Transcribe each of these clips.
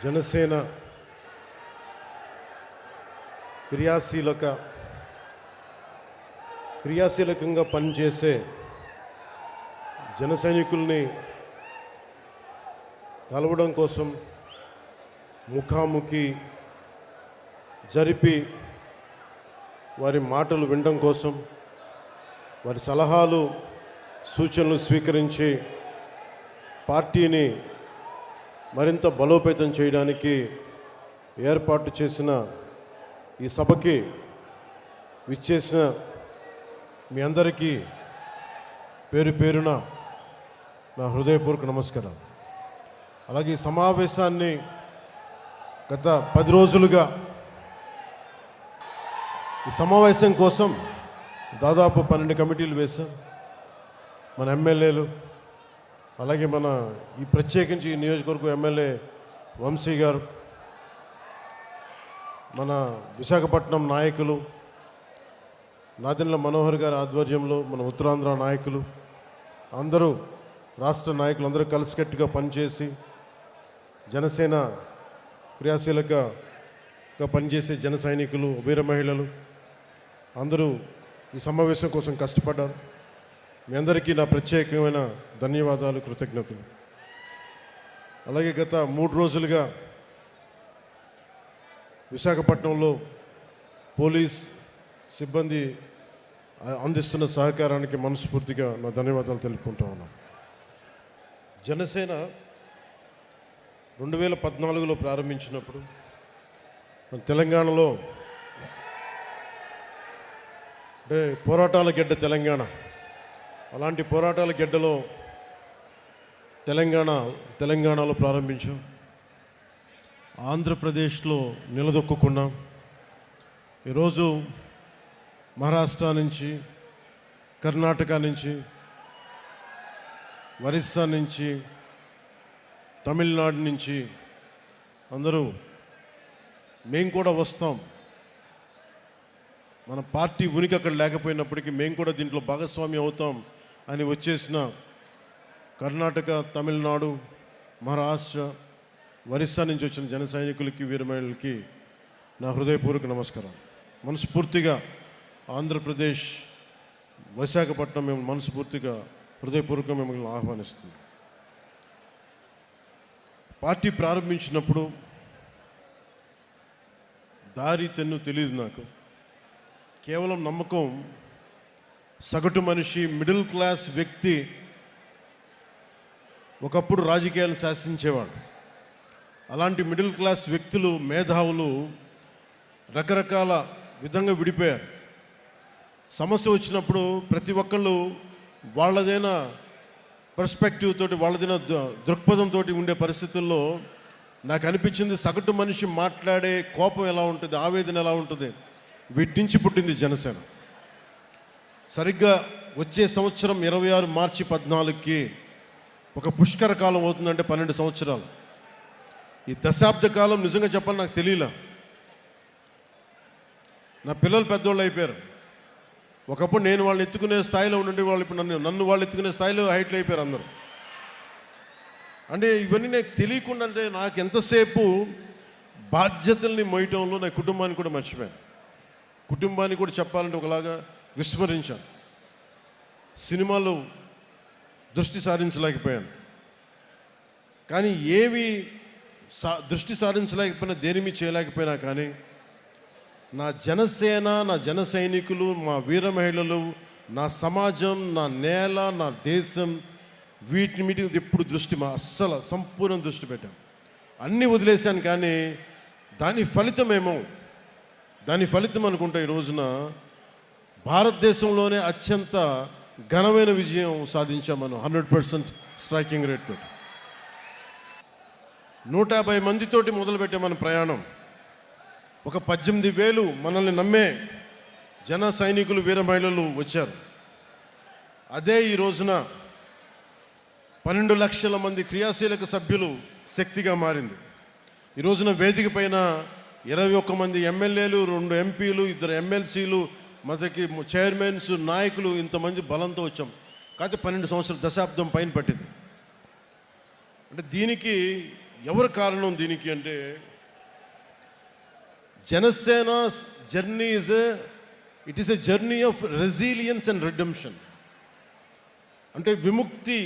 జనసేన క్రియాశీలకంగా పనిచేసే జన సైనికుల్ని కలవడం కోసం ముఖాముఖి జరిపి వారి మాటలు వినడం కోసం వారి సలహాలు సూచనలు స్వీకరించి పార్టీని మరింత బలోపేతం చేయడానికి ఏర్పాటు చేసిన ఈ సభకి విచ్చేసిన మీ అందరికీ పేరు పేరున నా హృదయపూర్వక నమస్కారం. అలాగే ఈ సమావేశాన్ని గత 10 రోజులుగా ఈ సమావేశం కోసం దాదాపు 12 కమిటీలు వేశాం. మన ఎమ్మెల్యేలు, అలాగే మన ఈ ప్రత్యేకించి ఈ నియోజకవర్గం ఎమ్మెల్యే వంశీ గారు, మన విశాఖపట్నం నాయకులు నాదెండ్ల మనోహర్ గారి ఆధ్వర్యంలో మన ఉత్తరాంధ్ర నాయకులు అందరూ, రాష్ట్ర నాయకులు అందరూ కలిసికట్టుగా పనిచేసి జనసేన క్రియాశీలకంగా పనిచేసే జన సైనికులు, వీర మహిళలు అందరూ ఈ సమావేశం కోసం కష్టపడ్డారు. మీ అందరికీ నా ప్రత్యేకమైన ధన్యవాదాలు, కృతజ్ఞతలు. అలాగే గత 3 రోజులుగా విశాఖపట్నంలో పోలీస్ సిబ్బంది అందిస్తున్న సహకారానికి మనస్ఫూర్తిగా నా ధన్యవాదాలు తెలుపుకుంటా ఉన్నాను. జనసేన 2014లో ప్రారంభించినప్పుడు మన తెలంగాణలో, అంటే పోరాటాల గడ్డ తెలంగాణ, అలాంటి పోరాటాల గడ్డలో తెలంగాణలో ప్రారంభించాం. ఆంధ్రప్రదేశ్లో నిలదొక్కున్నాం. ఈరోజు మహారాష్ట్ర నుంచి, కర్ణాటక నుంచి, ఒరిస్సా నుంచి, తమిళనాడు నుంచి అందరూ మేము కూడా వస్తాం, మన పార్టీ ఉనికి అక్కడ లేకపోయినప్పటికీ మేము కూడా దీంట్లో భాగస్వామ్యం అవుతాం అని వచ్చేసిన కర్ణాటక, తమిళనాడు, మహారాష్ట్ర, ఒరిస్సా నుంచి వచ్చిన జన సైనికులకి, వీరమహిళలకి నా హృదయపూర్వక నమస్కారం. మనస్ఫూర్తిగా ఆంధ్రప్రదేశ్, విశాఖపట్నం మేము మనస్ఫూర్తిగా హృదయపూర్వకంగా మిమ్మల్ని ఆహ్వానిస్తుంది. పార్టీ ప్రారంభించినప్పుడు దారి తెన్ను తెలియదు నాకు. కేవలం నమ్మకం. సగటు మనిషి, మిడిల్ క్లాస్ వ్యక్తి ఒకప్పుడు రాజకీయాలు శాసించేవాడు. అలాంటి మిడిల్ క్లాస్ వ్యక్తులు, మేధావులు రకరకాల విధంగా విడిపోయారు. సమస్య వచ్చినప్పుడు ప్రతి ఒక్కళ్ళు వాళ్ళదైన పర్స్పెక్టివ్ తోటి, వాళ్ళదైన దృక్పథంతో ఉండే పరిస్థితుల్లో నాకు అనిపించింది, సగటు మనిషి మాట్లాడే కోపం ఎలా ఉంటుంది, ఆవేదన ఎలా ఉంటుంది, వీటి నుంచి పుట్టింది జనసేన. సరిగ్గా వచ్చే సంవత్సరం 26 మార్చి 14కి ఒక పుష్కర కాలం అవుతుందంటే 12 సంవత్సరాలు. ఈ దశాబ్ద కాలం నిజంగా చెప్పాలి నాకు తెలియలే. నా పిల్లలు పెద్దోళ్ళు అయిపోయారు. ఒకప్పుడు నేను వాళ్ళని ఎత్తుకునే స్థాయిలో ఉండి, వాళ్ళు ఇప్పుడు నన్ను వాళ్ళు ఎత్తుకునే స్థాయిలో హైట్లు అయిపోయారు అందరూ. అంటే ఇవన్నీ నాకు తెలియకుండా, అంటే నాకు ఎంతసేపు బాధ్యతల్ని మోయటంలో నా కుటుంబాన్ని కూడా మర్చిపోయాను. కుటుంబాన్ని కూడా చెప్పాలంటే ఒకలాగా విస్మరించాను. సినిమాలో దృష్టి సారించలేకపోయాను. కానీ ఏవి దృష్టి సారించలేకపోయినా, దేనిమి చేయలేకపోయినా కానీ నా జనసేన, నా జన సైనికులు, మా వీర మహిళలు, నా సమాజం, నా నేల, నా దేశం, వీటిని మీద ఎప్పుడు దృష్టి అస్సలు సంపూర్ణ దృష్టి పెట్టాను. అన్నీ వదిలేశాను. కానీ దాని ఫలితం అనుకుంటే ఈ రోజున భారతదేశంలోనే అత్యంత ఘనమైన విజయం సాధించాం మనం. 100% స్ట్రైకింగ్ రేట్ తోటి 150 మందితోటి మొదలుపెట్టే మన ప్రయాణం. ఒక 18,000 మనల్ని నమ్మే జన సైనికులు, వీర మహిళలు వచ్చారు. అదే ఈ రోజున 12 లక్షల మంది క్రియాశీలక సభ్యులు శక్తిగా మారింది. ఈ రోజున వేదిక పైన 21 మంది ఎమ్మెల్యేలు, 2 ఎంపీలు, 2 ఎమ్మెల్సీలు, మనకి చైర్మన్స్, నాయకులు, ఇంతమంది బలంతో వచ్చాం. కాకపోతే 12 సంవత్సరాల దశాబ్దం పైన పట్టింది. అంటే దీనికి ఎవరు కారణం దీనికి అంటే, Janasena journey it is a journey of resilience and redemption. అంటే విముక్తి,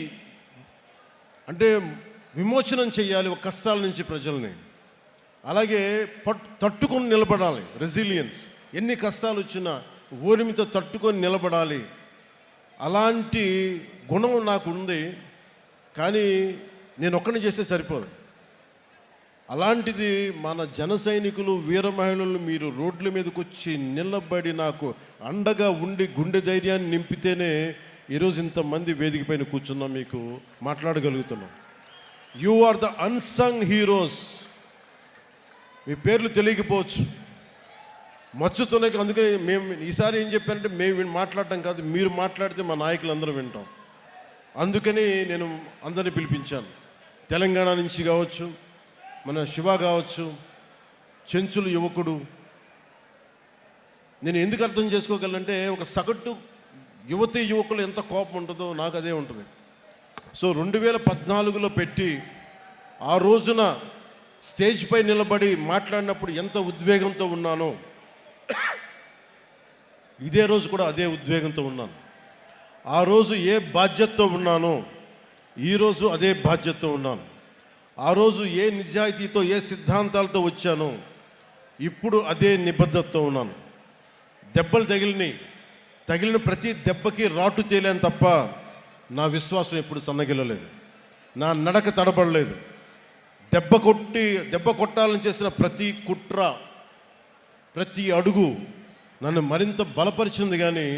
అంటే విమోచనం చేయాలి ఒక కష్టాల నుంచి ప్రజల్ని. అలాగే తట్టుకొని నిలబడాలి, రెసిలియన్స్. ఎన్ని కష్టాలు వచ్చినా ఓరిమితో తట్టుకొని నిలబడాలి. అలాంటి గుణం నాకు ఉంది. కానీ నేను ఒక్కడిని చేస్తే సరిపోదు. అలాంటిది మన జన సైనికులు, వీర మహిళలు మీరు రోడ్ల మీదకి వచ్చి నిలబడి నాకు అండగా ఉండి గుండె ధైర్యాన్ని నింపితేనే ఈరోజు ఇంతమంది వేదిక పైన కూర్చున్నాం, మీకు మాట్లాడగలుగుతున్నాం. You are the unsung heroes. మీ పేర్లు తెలియకపోవచ్చు, మచ్చుతున్నాయి. అందుకని మేము ఈసారి ఏం చెప్పారంటే, మేము మాట్లాడటం కాదు, మీరు మాట్లాడితే మా నాయకులందరూ వింటాం. అందుకని నేను అందరినీ పిలిపించాను. తెలంగాణ నుంచి కావచ్చు, మన శివ కావచ్చు, చెంచులు యువకుడు. నేను ఎందుకు అర్థం చేసుకోగలంటే, ఒక సగటు యువతి యువకులు ఎంత కోపం ఉంటుందో నాకు అదే ఉంటుంది. సో 2014లో పెట్టి ఆ రోజున స్టేజ్ పై నిలబడి మాట్లాడినప్పుడు ఎంత ఉద్వేగంతో ఉన్నానో, ఇదే రోజు కూడా అదే ఉద్వేగంతో ఉన్నాను. ఆ రోజు ఏ బాధ్యతతో ఉన్నానో ఈరోజు అదే బాధ్యతతో ఉన్నాను. ఆ రోజు ఏ నిజాయితీతో, ఏ సిద్ధాంతాలతో వచ్చానో ఇప్పుడు అదే నిబద్ధతతో ఉన్నాను. దెబ్బలు తగిలిన ప్రతి దెబ్బకి రాటు తేలేను తప్ప నా విశ్వాసం ఎప్పుడు సన్నగిల్లలేదు, నా నడక తడబడలేదు. దెబ్బ కొట్టాలని చేసిన ప్రతి కుట్ర, ప్రతి అడుగు నన్ను మరింత బలపరిచింది కానీ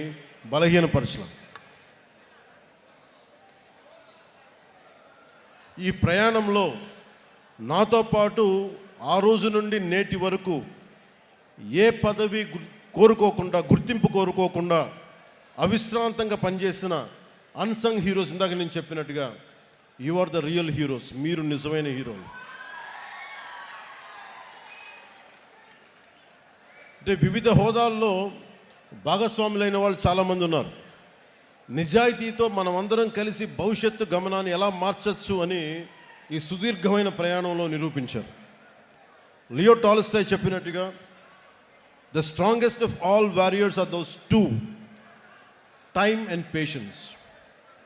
బలహీనపరచలేదు. ఈ ప్రయాణంలో నాతో పాటు ఆ రోజు నుండి నేటి వరకు ఏ పదవి కోరుకోకుండా, గుర్తింపు కోరుకోకుండా అవిశ్రాంతంగా పనిచేసిన అన్సంగ్ హీరోస్, ఇందాక నేను చెప్పినట్టుగా you are the real heroes. మీరు నిజమైన హీరోలు. అంటే వివిధ హోదాల్లో భాగస్వాములైన వాళ్ళు చాలామంది ఉన్నారు. నిజాయితీతో మనమందరం కలిసి భవిష్యత్తు గమనాన్ని ఎలా మార్చచ్చు అని ఈ సుదీర్ఘమైన ప్రయాణంలో నిరూపించారు. లియో టాల్స్టాయ్ చెప్పినట్టుగా, the strongest of all warriors are those two, time and patience.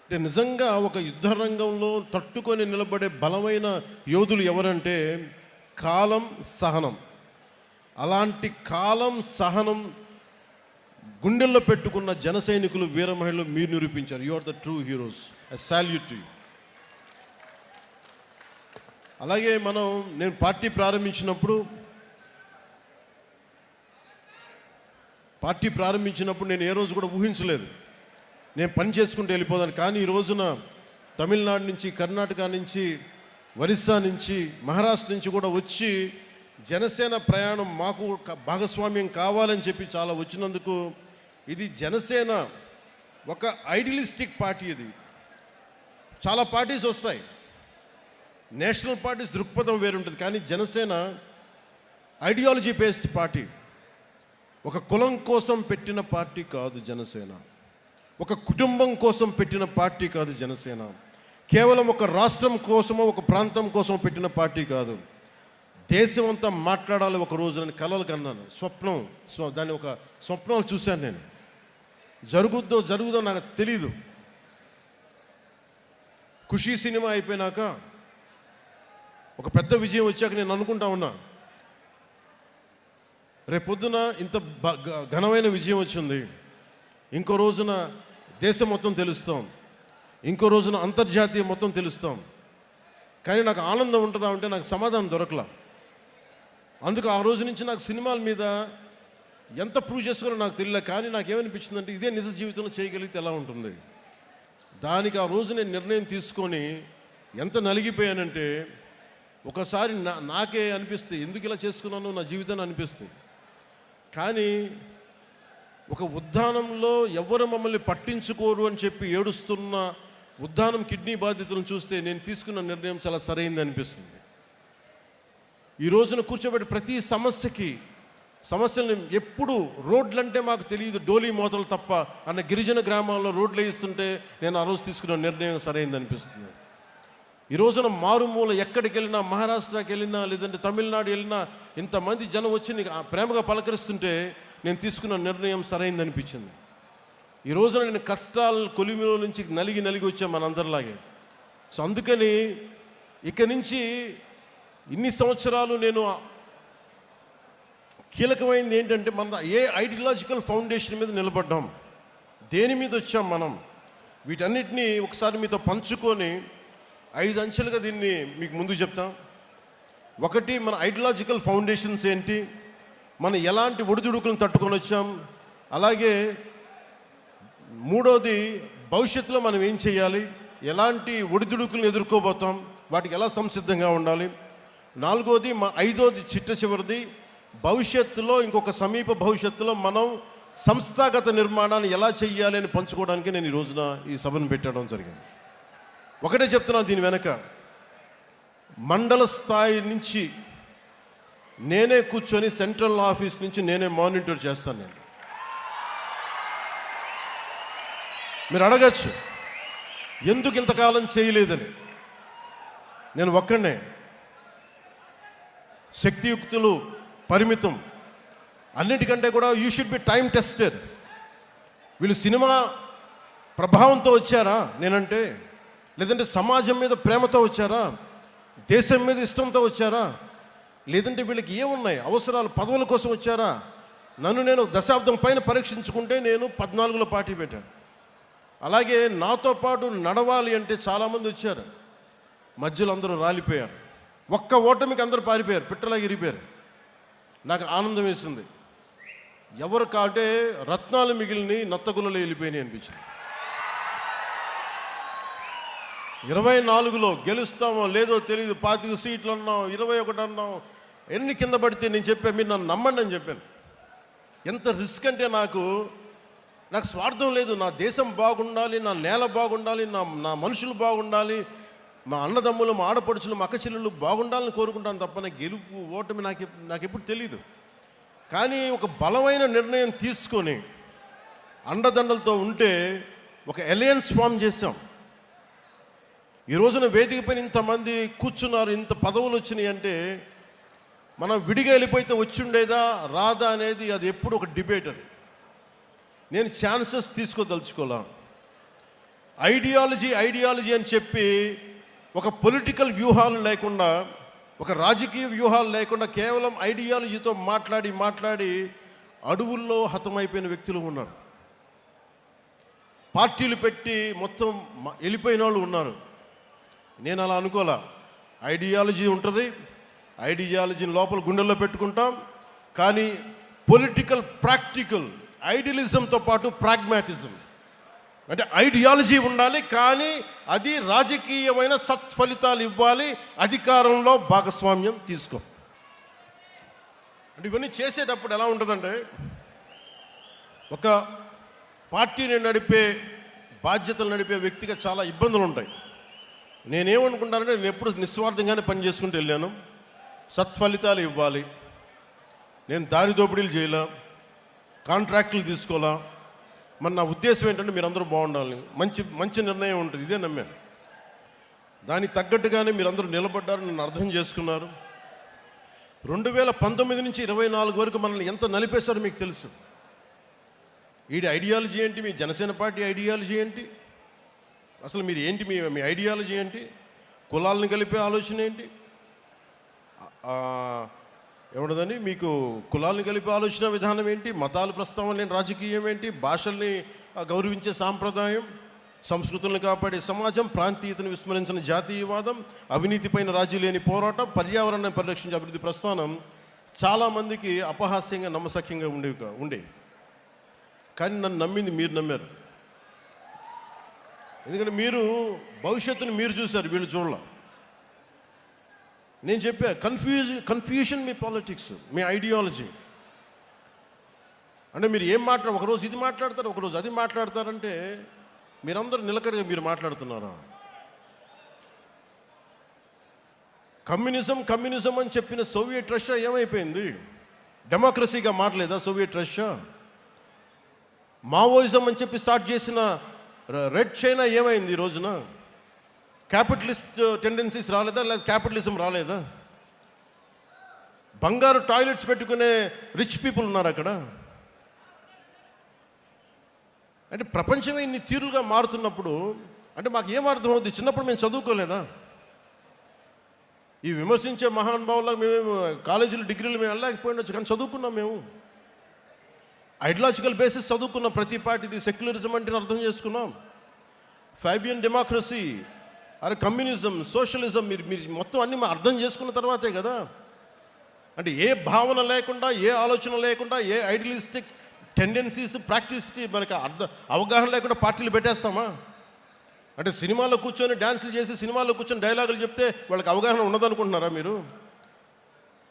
అంటే నిజంగా ఒక యుద్ధ రంగంలో తట్టుకొని నిలబడే బలమైన యోధులు ఎవరంటే కాలం, సహనం. అలాంటి కాలం, సహనం గుండెల్లో పెట్టుకున్న జన సైనికులు, వీర మహిళలు మీరు నిరూపించారు. You are the true heroes. I salute to you. అలాగే నేను పార్టీ ప్రారంభించినప్పుడు నేను ఏ రోజు కూడా ఊహించలేదు నేను పని చేసుకుంటూ వెళ్ళిపోదాను. కానీ ఈ రోజున తమిళనాడు నుంచి, కర్ణాటక నుంచి, ఒరిస్సా నుంచి, మహారాష్ట్ర నుంచి కూడా వచ్చి జనసేన ప్రయాణం మాకు భాగస్వామ్యం కావాలని చెప్పి చాలా వచ్చినందుకు, ఇది జనసేన ఒక ఐడియలిస్టిక్ పార్టీ. ఇది చాలా పార్టీస్ వస్తాయి, నేషనల్ పార్టీస్ దృక్పథం వేరుంటుంది. కానీ జనసేన ఐడియాలజీ బేస్డ్ పార్టీ. ఒక కులం కోసం పెట్టిన పార్టీ కాదు జనసేన. ఒక కుటుంబం కోసం పెట్టిన పార్టీ కాదు జనసేన. కేవలం ఒక రాష్ట్రం కోసమో, ఒక ప్రాంతం కోసం పెట్టిన పార్టీ కాదు. దేశం అంతా మాట్లాడాలి ఒక రోజు అని కలలు కన్నాను. దాన్ని ఒక స్వప్నాలు చూశాను నేను. జరుగుదో నాకు తెలీదు. ఖుషీ సినిమా అయిపోయినాక, ఒక పెద్ద విజయం వచ్చాక నేను అనుకుంటా ఉన్నా, రేపొద్దున ఇంత ఘనమైన విజయం వచ్చింది, ఇంకో రోజున దేశం మొత్తం తెలుస్తాం, ఇంకో రోజున అంతర్జాతీయ మొత్తం తెలుస్తాం. కానీ నాకు ఆనందం ఉంటుందా అంటే నాకు సమాధానం దొరకలా. అందుకు ఆ రోజు నుంచి నాకు సినిమాల మీద ఎంత ప్రూవ్ చేసుకోవాలో నాకు తెలియలే. కానీ నాకేమనిపించిందంటే, ఇదే నిజ జీవితంలో చేయగలిగితే ఎలా ఉంటుంది. దానికి ఆ రోజు నేను నిర్ణయం తీసుకొని ఎంత నలిగిపోయానంటే, ఒకసారి నాకే అనిపిస్తుంది ఎందుకు ఇలా చేసుకున్నాను నా జీవితాన్ని అనిపిస్తుంది. కానీ ఒక ఉద్దానంలో ఎవరు మమ్మల్ని పట్టించుకోరు అని చెప్పి ఏడుస్తున్న ఉద్దానం కిడ్నీ బాధితులను చూస్తే నేను తీసుకున్న నిర్ణయం చాలా సరైంది అనిపిస్తుంది. ఈ రోజున కూర్చోబెట్టి ప్రతి సమస్యలను ఎప్పుడు రోడ్లంటే మాకు తెలియదు, డోలీ మోతలు తప్ప అన్న గిరిజన గ్రామాల్లో రోడ్లు వేయిస్తుంటే నేను ఆ రోజు తీసుకున్న నిర్ణయం సరైంది అనిపిస్తుంది. ఈ రోజున మారుమూల ఎక్కడికి వెళ్ళినా, మహారాష్ట్రకి వెళ్ళినా, లేదంటే తమిళనాడు వెళ్ళినా, ఇంతమంది జనం వచ్చి నీకు ప్రేమగా పలకరిస్తుంటే నేను తీసుకున్న నిర్ణయం సరైంది అనిపించింది. ఈ రోజున నేను కష్టాల కొలిమిలో నుంచి నలిగి వచ్చాను మనందరిలాగే. సో అందుకని ఇక నుంచి ఇన్ని సంవత్సరాలు నేను కీలకమైనది ఏంటంటే, మన ఏ ఐడియాలజికల్ ఫౌండేషన్ మీద నిలబడ్డాం, దేని మీద వచ్చాం మనం, వీటన్నిటినీ ఒకసారి మీతో పంచుకొని 5 అంచెలుగా దీన్ని మీకు ముందు చెప్తాం. ఒకటి, మన ఐడియాలజికల్ ఫౌండేషన్స్ ఏంటి, మనం ఎలాంటి ఒడిదుడుకులను తట్టుకొని వచ్చాం, అలాగే మూడోది భవిష్యత్తులో మనం ఏం చేయాలి, ఎలాంటి ఒడిదుడుకులను ఎదుర్కోబోతాం, వాటికి ఎలా సంసిద్ధంగా ఉండాలి, నాలుగోది ఐదోది చివరిది భవిష్యత్తులో, ఇంకొక సమీప భవిష్యత్తులో మనం సంస్థాగత నిర్మాణాన్ని ఎలా చెయ్యాలి అని పంచుకోవడానికి నేను ఈ రోజున ఈ సభను పెట్టడం జరిగింది. ఒకటే చెప్తున్నాను, దీని వెనక మండల స్థాయి నుంచి నేనే కూర్చొని సెంట్రల్ ఆఫీస్ నుంచి నేనే మానిటర్ చేస్తాను. నేను మీరు అడగచ్చు ఎందుకు ఇంతకాలం చేయలేదని. నేను ఒక్కడే, శక్తియుక్తులు పరిమితం, అన్నిటికంటే కూడా you should be time tested. వీళ్ళు సినిమా ప్రభావంతో వచ్చారా నేనంటే, లేదంటే సమాజం మీద ప్రేమతో వచ్చారా, దేశం మీద ఇష్టంతో వచ్చారా, లేదంటే వీళ్ళకి ఏమున్నాయి అవసరాలు, పదవుల కోసం వచ్చారా? నన్ను నేను దశాబ్దం పైన పరీక్షించుకుంటే నేను 14లో పార్టీ పెట్టాను. అలాగే నాతో పాటు నడవాలి అంటే చాలామంది వచ్చారు, మధ్యలో అందరూ రాలిపోయారు. ఒక్క ఓటమికి అందరూ పారిపోయారు, పిట్టలాగా ఇరిపోయారు. నాకు ఆనందం వేసింది. ఎవరు కాటే రత్నాలు మిగిలిని నత్తగులలో వెళ్ళిపోయినాయి అనిపించింది. 24లో గెలుస్తామో లేదో తెలియదు, 25 సీట్లు అన్నాం, 21 అన్నాం, ఎన్ని కింద పడితే నేను చెప్పాను, మీరు నన్ను నమ్మండి అని చెప్పాను. ఎంత రిస్క్ అంటే నాకు స్వార్థం లేదు, నా దేశం బాగుండాలి, నా నేల బాగుండాలి, నా మనుషులు బాగుండాలి, మా అన్నదమ్ములు, మా ఆడపడుచులు, మా అక్కచెల్లెళ్ళు బాగుండాలని కోరుకుంటాను తప్ప నా గెలుపు ఓటమి నాకెప్పుడు తెలీదు. కానీ ఒక బలమైన నిర్ణయం తీసుకొని అండదండలతో ఉంటే ఒక అలయన్స్ ఫామ్ చేసాం. ఈ రోజున వేదిక పైన ఇంతమంది కూర్చున్నారు, ఇంత పదవులు వచ్చినాయి అంటే మనం విడిగా వెళ్ళిపోతే వచ్చిండేదా రాదా అనేది అది ఎప్పుడు ఒక డిబేట్. అది నేను ఛాన్సెస్ తీసుకోదలుచుకోలే. ఐడియాలజీ అని చెప్పి ఒక పొలిటికల్ వ్యూహాలు లేకుండా, ఒక రాజకీయ వ్యూహాలు లేకుండా కేవలం ఐడియాలజీతో మాట్లాడి అడవుల్లో హతమైపోయిన వ్యక్తులు ఉన్నారు. పార్టీలు పెట్టి మొత్తం వెళ్ళిపోయిన వాళ్ళు ఉన్నారు. నేను అలా అనుకోలే. ఐడియాలజీ ఉంటుంది, ఐడియాలజీని లోపల గుండెల్లో పెట్టుకుంటాం, కానీ పొలిటికల్ ప్రాక్టికల్ ఐడియలిజంతో పాటు ప్రాగ్మాటిజం అంటే ఐడియాలజీ ఉండాలి, కానీ అది రాజకీయమైన సత్ఫలితాలు ఇవ్వాలి, అధికారంలో భాగస్వామ్యం తీసుకో. అంటే ఇవన్నీ చేసేటప్పుడు ఎలా ఉంటుందంటే, ఒక పార్టీని నడిపే బాధ్యతలు నడిపే వ్యక్తిగా చాలా ఇబ్బందులు ఉంటాయి. నేనేమనుకుంటానంటే, నేను ఎప్పుడు నిస్వార్థంగానే పని చేసుకుంటూ వెళ్ళాను. సత్ఫలితాలు ఇవ్వాలి, నేను దారి దోపిడీలు చేయలే, కాంట్రాక్టులు తీసుకోవాలా. మరి నా ఉద్దేశం ఏంటంటే మీరందరూ బాగుండాలి, మంచి నిర్ణయం ఉంటుంది, ఇదే నమ్మాను. దానికి తగ్గట్టుగానే మీరందరూ నిలబడ్డారు, నన్ను అర్థం చేసుకున్నారు. 2019 నుంచి 24 వరకు మనల్ని ఎంత నలిపేశారో మీకు తెలుసు. వీడి ఐడియాలజీ ఏంటి, మీ జనసేన పార్టీ ఐడియాలజీ ఏంటి, అసలు మీరు ఏంటి, మీ ఐడియాలజీ ఏంటి, కులాలను కలిపే ఆలోచన ఏంటి, ఏమన్నదని మీకు కులాలను కలిపే ఆలోచన విధానం ఏంటి, మతాలు ప్రస్తావన లేని రాజకీయం ఏంటి, భాషల్ని గౌరవించే సాంప్రదాయం, సంస్కృతులను కాపాడే సమాజం, ప్రాంతీయతను విస్మరించిన జాతీయవాదం, అవినీతిపైన రాజీ లేని పోరాటం, పర్యావరణాన్ని పరిరక్షించే అభివృద్ధి ప్రస్థానం చాలామందికి అపహాస్యంగా నమ్మసక్యంగా ఉండేవి. కానీ నన్ను నమ్మింది మీరు నమ్మారు. ఎందుకంటే మీరు భవిష్యత్తును మీరు చూశారు, వీళ్ళు చూడాల. నేను చెప్పా, కన్ఫ్యూజన్ మీ పాలిటిక్స్, మీ ఐడియాలజీ. అంటే మీరు ఏం ఒకరోజు ఇది మాట్లాడతారు, ఒకరోజు అది మాట్లాడతారంటే మీరందరూ నిలకడగా మీరు మాట్లాడుతున్నారా? కమ్యూనిజం అని చెప్పిన సోవియట్ రష్యా ఏమైపోయింది? డెమోక్రసీగా మారలేదా సోవియట్ రష్యా? మావోయిజం అని చెప్పి స్టార్ట్ చేసిన రెడ్ చైనా ఏమైంది ఈ రోజున? క్యాపిటలిస్ట్ టెండెన్సీస్ రాలేదా, లేదా క్యాపిటలిజం రాలేదా? బంగారు టాయిలెట్స్ పెట్టుకునే రిచ్ పీపుల్ ఉన్నారు అక్కడ. అంటే ప్రపంచమే ఇన్ని తీరులుగా మారుతున్నప్పుడు అంటే మాకు ఏం అర్థమవుతుంది? చిన్నప్పుడు మేము చదువుకోలేదా? ఈ విమర్శించే మహానుభావులకు మేము కాలేజీలు డిగ్రీలు మేము వెళ్ళలేకపోయినచ్చు, కానీ చదువుకున్నాం. మేము ఐడియాలజికల్ బేసిస్ చదువుకున్నాం. ప్రతి పార్టీది సెక్యులరిజం అంటే అర్థం చేసుకున్నాం. ఫైబియన్ డెమోక్రసీ, అరే కమ్యూనిజం, సోషలిజం మీరు మొత్తం అన్నీ అర్థం చేసుకున్న తర్వాతే కదా. అంటే ఏ భావన లేకుండా, ఏ ఆలోచన లేకుండా, ఏ ఐడియలిస్టిక్ టెండెన్సీస్ ప్రాక్టీస్కి మనకి అవగాహన లేకుండా పార్టీలు పెట్టేస్తామా? అంటే సినిమాలో కూర్చొని డ్యాన్సులు చేసి సినిమాలో కూర్చొని డైలాగులు చెప్తే వాళ్ళకి అవగాహన ఉన్నదనుకుంటున్నారా మీరు?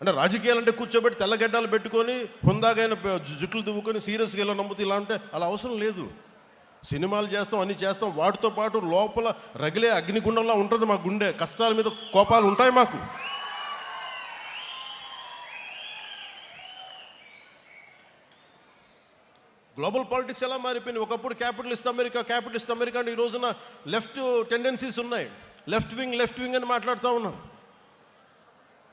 అంటే రాజకీయాలంటే కూర్చోబెట్టి తెల్లగడ్డలు పెట్టుకొని హుందాగైన జుట్లు దువ్వుకొని సీరియస్గా ఇలా నమ్ముతూ ఇలా అంటే అలా అవసరం లేదు. సినిమాలు చేస్తాం, అన్నీ చేస్తాం, వాటితో పాటు లోపల రగిలే అగ్నిగుండంలా ఉంటుంది మా గుండె. కష్టాల మీద కోపాలు ఉంటాయి మాకు. గ్లోబల్ పాలిటిక్స్ ఎలా మారిపోయింది? ఒకప్పుడు క్యాపిటలిస్ట్ అమెరికా అంటే ఈ రోజున లెఫ్ట్ టెండెన్సీస్ ఉన్నాయి. లెఫ్ట్ వింగ్ అని మాట్లాడుతూ ఉన్నారు.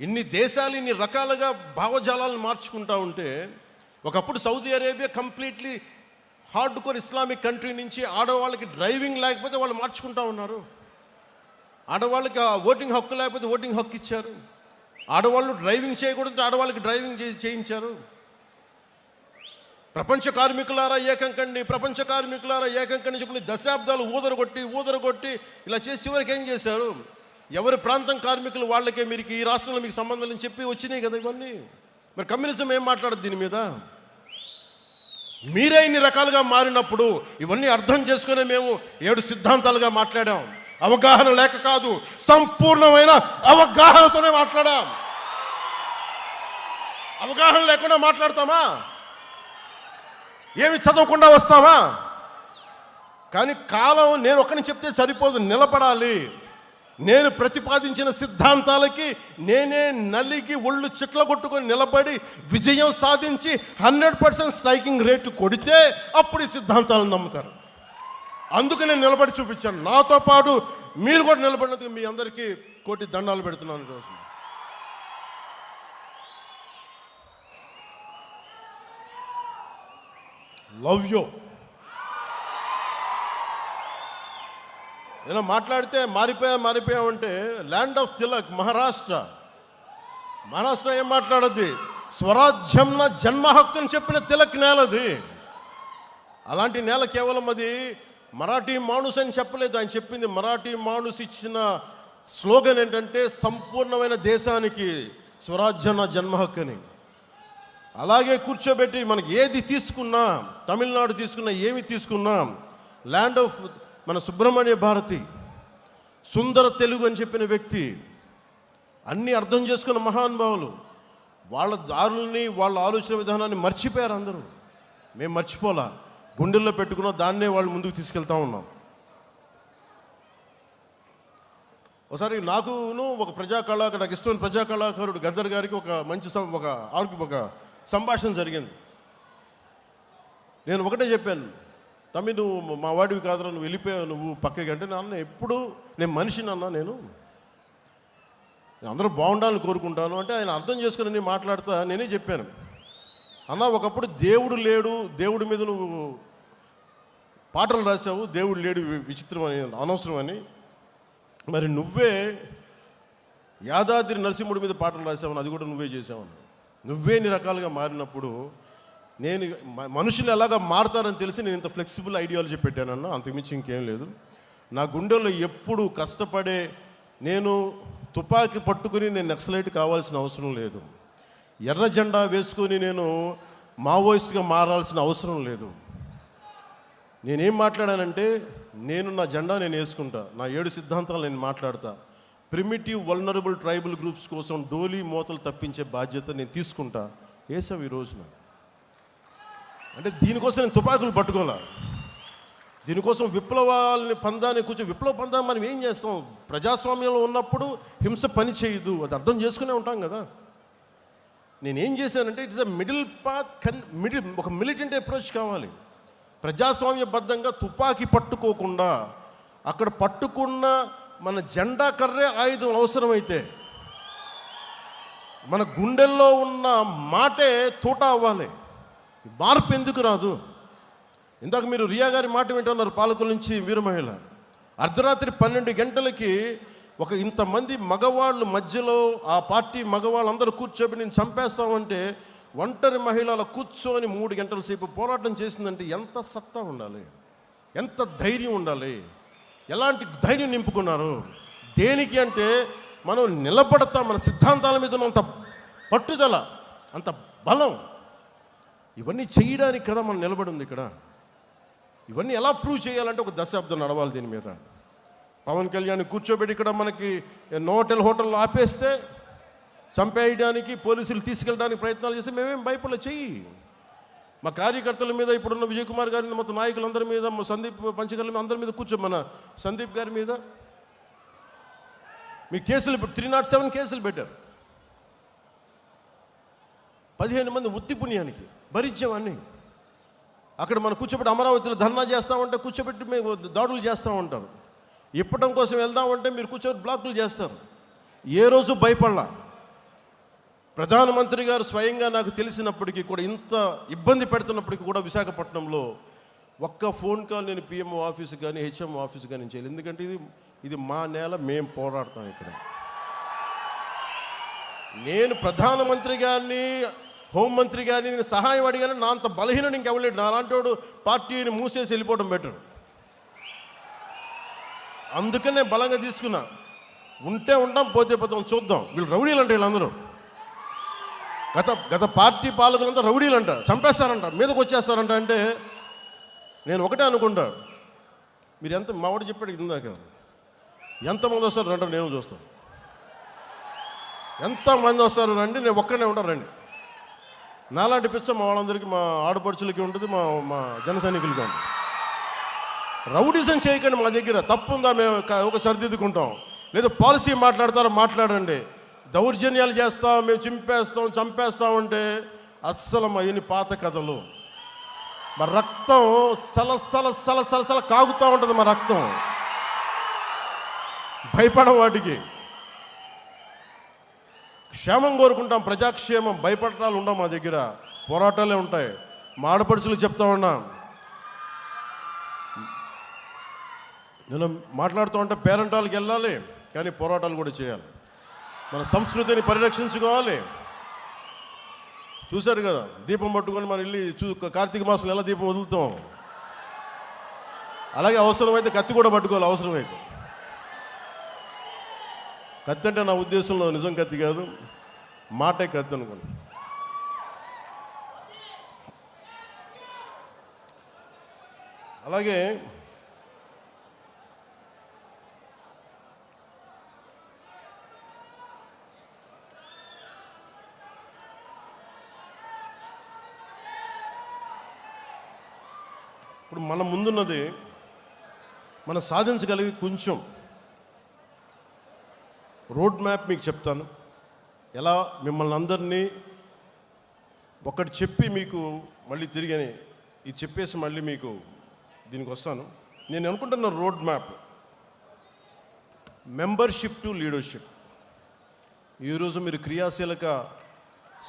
ఇన్ని దేశాలు ఇన్ని రకాలుగా భావజాలాలను మార్చుకుంటూ ఉంటే, ఒకప్పుడు Saudi Arabia completely hard core Islamic country నుంచి ఆడవాళ్ళకి డ్రైవింగ్ లేకపోతే వాళ్ళు మార్చుకుంటూ ఉన్నారు. ఆడవాళ్ళకి ఓటింగ్ హక్కు లేకపోతే ఓటింగ్ హక్కు ఇచ్చారు. ఆడవాళ్ళు డ్రైవింగ్ చేయకూడదు, ఆడవాళ్ళకి డ్రైవింగ్ చేయించారు. ప్రపంచ కార్మికులారా ఏకం కండి చెప్పి దశాబ్దాలు ఊదరగొట్టి ఇలా చేసి చివరికి ఏం చేశారు? ఎవరి ప్రాంతం కార్మికులు వాళ్ళకే మీరు ఈ రాష్ట్రంలో మీకు సంబంధం అని చెప్పి వచ్చినాయి కదా ఇవన్నీ. మరి కమ్యూనిజం ఏం మాట్లాడదు దీని మీద? మీరే ఇన్ని రకాలుగా మారినప్పుడు ఇవన్నీ అర్థం చేసుకునే మేము 7 సిద్ధాంతాలుగా మాట్లాడాం. అవగాహన లేక కాదు, సంపూర్ణమైన అవగాహనతోనే మాట్లాడాం. అవగాహన లేకుండా మాట్లాడతామా? ఏమి చదవకుండా వస్తామా? కానీ కాలం నేను ఒక్కని చెప్తే సరిపోదు, నిలబడాలి. నేను ప్రతిపాదించిన సిద్ధాంతాలకి నేనే నలిగి ఒళ్ళు చిట్ల కొట్టుకొని నిలబడి విజయం సాధించి 100% స్ట్రైకింగ్ రేటు కొడితే అప్పుడు ఈ సిద్ధాంతాలను నమ్ముతారు. అందుకు నేను నిలబడి చూపించాను. నాతో పాటు మీరు కూడా నిలబడినందుకు మీ అందరికీ కోటి దండాలు పెడుతున్నాను ఈరోజు. Love you. ఏదైనా మాట్లాడితే మారిపోయామంటే ల్యాండ్ ఆఫ్ తిలక్ మహారాష్ట్ర ఏం మాట్లాడద్ది? స్వరాజ్యం నా జన్మ హక్కు అని చెప్పిన తిలక్ నేలది. అలాంటి నేల కేవలం అది మరాఠీ మాణుస్ అని చెప్పలేదు. ఆయన చెప్పింది మరాఠీ మాణుస్ ఇచ్చిన స్లోగన్ ఏంటంటే సంపూర్ణమైన దేశానికి స్వరాజ్యం నా జన్మ హక్కు అని. అలాగే కూర్చోబెట్టి మనకి ఏది తీసుకున్నా, తమిళనాడు తీసుకున్నా, ఏమి తీసుకున్నా, ల్యాండ్ ఆఫ్ మన సుబ్రహ్మణ్య భారతి, సుందర తెలుగు అని చెప్పిన వ్యక్తి, అన్నీ అర్థం చేసుకున్న మహానుభావులు, వాళ్ళ దారుల్ని వాళ్ళ ఆలోచన విధానాన్ని మర్చిపోయారు అందరూ. మేము మర్చిపోలా, గుండెల్లో పెట్టుకున్న దాన్నే వాళ్ళు ముందుకు తీసుకెళ్తా ఉన్నాం. ఒకసారి నాకును ఒక నాకు ఇష్టమైన ప్రజా కళాకారుడు గద్దర్ గారికి ఒక మంచి ఒక సంభాషణ జరిగింది. నేను ఒకటే చెప్పాను, తమ్మి నువ్వు మా వాడివి కాదురా, నువ్వు వెళ్ళిపోయావు, నువ్వు పక్కకి అంటే నాన్న ఎప్పుడు నేను మనిషిని అన్నా, నేను అందరూ బాగుండాలని కోరుకుంటాను అంటే ఆయన అర్థం చేసుకుని నేను మాట్లాడుతా నేనే చెప్పాను, అన్న ఒకప్పుడు దేవుడు లేడు, దేవుడి మీద నువ్వు పాటలు రాసావు, దేవుడు లేడు విచిత్రం అని అనవసరం అని, మరి నువ్వే యాదాద్రి నరసింహుడి మీద పాటలు రాసావని అది కూడా నువ్వే చేసావని. నువ్వే ఇన్ని రకాలుగా మారినప్పుడు నేను మనుషులు ఎలాగా మారుతారని తెలిసి నేను ఇంత ఫ్లెక్సిబుల్ ఐడియాలజీ పెట్టానన్నా, అంతకుమించి ఇంకేం లేదు. నా గుండెల్లో ఎప్పుడు కష్టపడే, నేను తుపాకీ పట్టుకుని నేను నక్సలైట్ కావాల్సిన అవసరం లేదు, ఎర్ర జెండా వేసుకొని నేను మావోయిస్ట్గా మారాల్సిన అవసరం లేదు. నేనేం మాట్లాడానంటే నేను నా జెండా నేను వేసుకుంటా, నా 7 సిద్ధాంతాలు నేను మాట్లాడతా. ప్రిమిటివ్ వల్నరబుల్ ట్రైబల్ గ్రూప్స్ కోసం డోలీ మోతలు తప్పించే బాధ్యత నేను తీసుకుంటా. వేసావు ఈ రోజున. అంటే దీనికోసం నేను తుపాకులు పట్టుకోలే, దీనికోసం విప్లవాలని పందాన్ని విప్లవ పందాన్ని మనం ఏం చేస్తాం? ప్రజాస్వామ్యంలో ఉన్నప్పుడు హింస పని చేయదు, అది అర్థం చేసుకునే ఉంటాం కదా. నేనేం చేశానంటే ఇట్స్ అ మిడిల్ పాత్, ఒక మిలిటెంట్ అప్రోచ్ కావాలి. ప్రజాస్వామ్యబద్ధంగా తుపాకీ పట్టుకోకుండా అక్కడ పట్టుకున్న మన జెండా కర్రే ఆయుధం అవసరమైతే మన గుండెల్లో ఉన్న మాటే తూట అవ్వాలి. మార్పు ఎందుకు రాదు? ఇందాక మీరు రియా గారి మాట వింటున్నారు, పాలకుల నుంచి వీర మహిళ. అర్ధరాత్రి 12 గంటలకి ఒక ఇంతమంది మగవాళ్ళు మధ్యలో ఆ పార్టీ మగవాళ్ళందరూ కూర్చోబెట్టి నేను చంపేస్తామంటే ఒంటరి మహిళల కూర్చొని 3 గంటల సేపు పోరాటం చేసిందంటే ఎంత సత్తా ఉండాలి, ఎంత ధైర్యం ఉండాలి, ఎలాంటి ధైర్యం నింపుకున్నారు. దేనికి అంటే మనం నిలబడతాం, మన సిద్ధాంతాల మీద అంత పట్టుదల, అంత బలం, ఇవన్నీ చేయడానికి కదా మనం నిలబడి ఉంది ఇక్కడ. ఇవన్నీ ఎలా ప్రూవ్ చేయాలంటే ఒక దశాబ్దం నడవాలి దీని మీద. పవన్ కళ్యాణ్ కూర్చోబెట్టి ఇక్కడ మనకి నోటెల్ హోటల్లో ఆపేస్తే చంపేయడానికి పోలీసులు తీసుకెళ్ళడానికి ప్రయత్నాలు చేస్తే మేమేం భయపడలే. చెయ్యి. మా కార్యకర్తల మీద, ఇప్పుడున్న విజయ్ కుమార్ గారి మొత్తం నాయకులందరి మీద, సందీప్ పంచకర్ల మీద, అందరి మీద కూర్చో, మన సందీప్ గారి మీద మీ కేసులు 307 కేసులు పెట్టారు. 15 మంది ఉత్తి పుణ్యానికి భరించామన్నీ. అక్కడ మనం కూర్చోబెట్టి అమరావతిలో ధర్నా చేస్తామంటే కూర్చోబెట్టి మేము దాడులు చేస్తూ ఉంటారు. ఇప్పటం కోసం వెళ్దామంటే మీరు కూర్చోబెట్టి బ్లాకులు చేస్తారు. ఏ రోజు భయపడలా. ప్రధానమంత్రి గారు స్వయంగా నాకు తెలిసినప్పటికీ కూడా, ఇంత ఇబ్బంది పెడుతున్నప్పటికీ కూడా విశాఖపట్నంలో ఒక్క ఫోన్ కాల్ నేను పిఎంఓ ఆఫీసు కానీ హెచ్ఎంఓ ఆఫీసు కానీ చేయలేదు. ఎందుకంటే ఇది మా నేల, మేము పోరాడతాం ఇక్కడ. నేను ప్రధానమంత్రి గారిని, హోంమంత్రి గారిని నేను సహాయం అడిగాను. నా అంత బలహీన ఇంకెవలేడు. నా అలాంటి వాడు పార్టీని మూసేసి వెళ్ళిపోవడం బెటర్. అందుకనే బలంగా తీసుకున్నా. ఉంటే ఉంటాం, పోతే పోతాం, చూద్దాం. వీళ్ళు రౌడీలు అంటే వీళ్ళందరూ గత పార్టీ పాలకులంతా రౌడీలంట, చంపేస్తారంట, మీదకి వచ్చేస్తారంట. అంటే నేను ఒకటే అనుకుంటా, మీరు ఎంత, మా వాడు చెప్పాడు ఇందాక, ఎంతమంది వస్తారు రండి, నేను చూస్తాను. ఎంతమంది వస్తారు రండి, నేను ఒక్కనే ఉంటాను రండి. నాలాంటి పిచ్చ మా వాళ్ళందరికీ, మా ఆడపడుచులకి ఉంటుంది, మా జన సైనికులకి ఉంటుంది. రౌడిజం చేయకండి. మా దగ్గర తప్పు ఉందా మేము ఒక సరిదిద్దుకుంటాం. లేదా పాలసీ మాట్లాడతారో మాట్లాడండి. దౌర్జన్యాలు చేస్తాం, మేము చింపేస్తాం, చంపేస్తామంటే అస్సలు మా ఇన్ని పాత కథలు. మా రక్తం సలసల కాగుతూ ఉంటుంది. మా రక్తం భయపడం. వాటికి క్షేమం కోరుకుంటాం, ప్రజాక్షేమం. భయపడటాలు ఉండవు మా దగ్గర, పోరాటాలే ఉంటాయి. మా ఆడపడుచులు చెప్తా ఉన్నా, నేను మాట్లాడుతూ ఉంటే పేరెంటాలకు వెళ్ళాలి, కానీ పోరాటాలు కూడా చేయాలి. మన సంస్కృతిని పరిరక్షించుకోవాలి. చూశారు కదా, దీపం పట్టుకొని మనం వెళ్ళి కార్తీక మాసంలో ఎలా దీపం వదులుతాం, అలాగే అవసరమైతే కత్తి కూడా పట్టుకోవాలి. అవసరమైతే కత్తి అంటే నా ఉద్దేశంలో నిజం కత్తి కాదు, మాటే కత్తి అనుకోండి. అలాగే ఇప్పుడు మన ముందున్నది, మనం సాధించగలిగి కొంచెం రోడ్ మ్యాప్ మీకు చెప్తాను. ఎలా మిమ్మల్ని అందరినీ ఒకటి చెప్పి మీకు మళ్ళీ తిరిగి ఇది చెప్పేసి మళ్ళీ మీకు దీనికి వస్తాను. నేను అనుకుంటున్న road map, membership to leadership. ఈరోజు మీరు క్రియాశీలక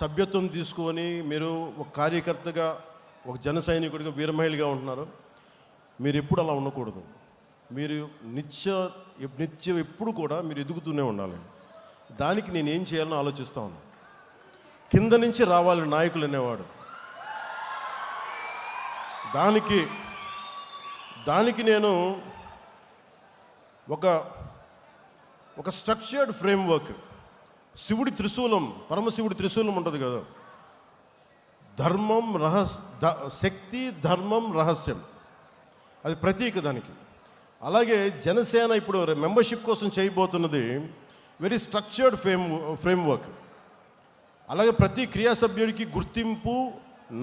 సభ్యత్వం తీసుకొని మీరు ఒక కార్యకర్తగా, ఒక జన సైనికుడిగా, వీరమహిళగా ఉంటున్నారు. మీరు ఎప్పుడు అలా ఉండకూడదు. మీరు నిత్యం ఎప్పుడు కూడా మీరు ఎదుగుతూనే ఉండాలి. దానికి నేను ఏం చేయాలని ఆలోచిస్తా ఉన్నాను. కింద నుంచి రావాలి నాయకులు అనేవాడు. దానికి నేను ఒక స్ట్రక్చర్డ్ ఫ్రేమ్వర్క్, శివుడి త్రిశూలం, పరమశివుడి త్రిశూలం ఉంటుంది కదా, ధర్మం శక్తి, ధర్మం, రహస్యం, అది ప్రతీక దానికి. అలాగే జనసేన ఇప్పుడు మెంబర్షిప్ కోసం చేయబోతున్నది వెరీ స్ట్రక్చర్డ్ ఫ్రేమ్వర్క్. అలాగే ప్రతి క్రియా సభ్యుడికి గుర్తింపు,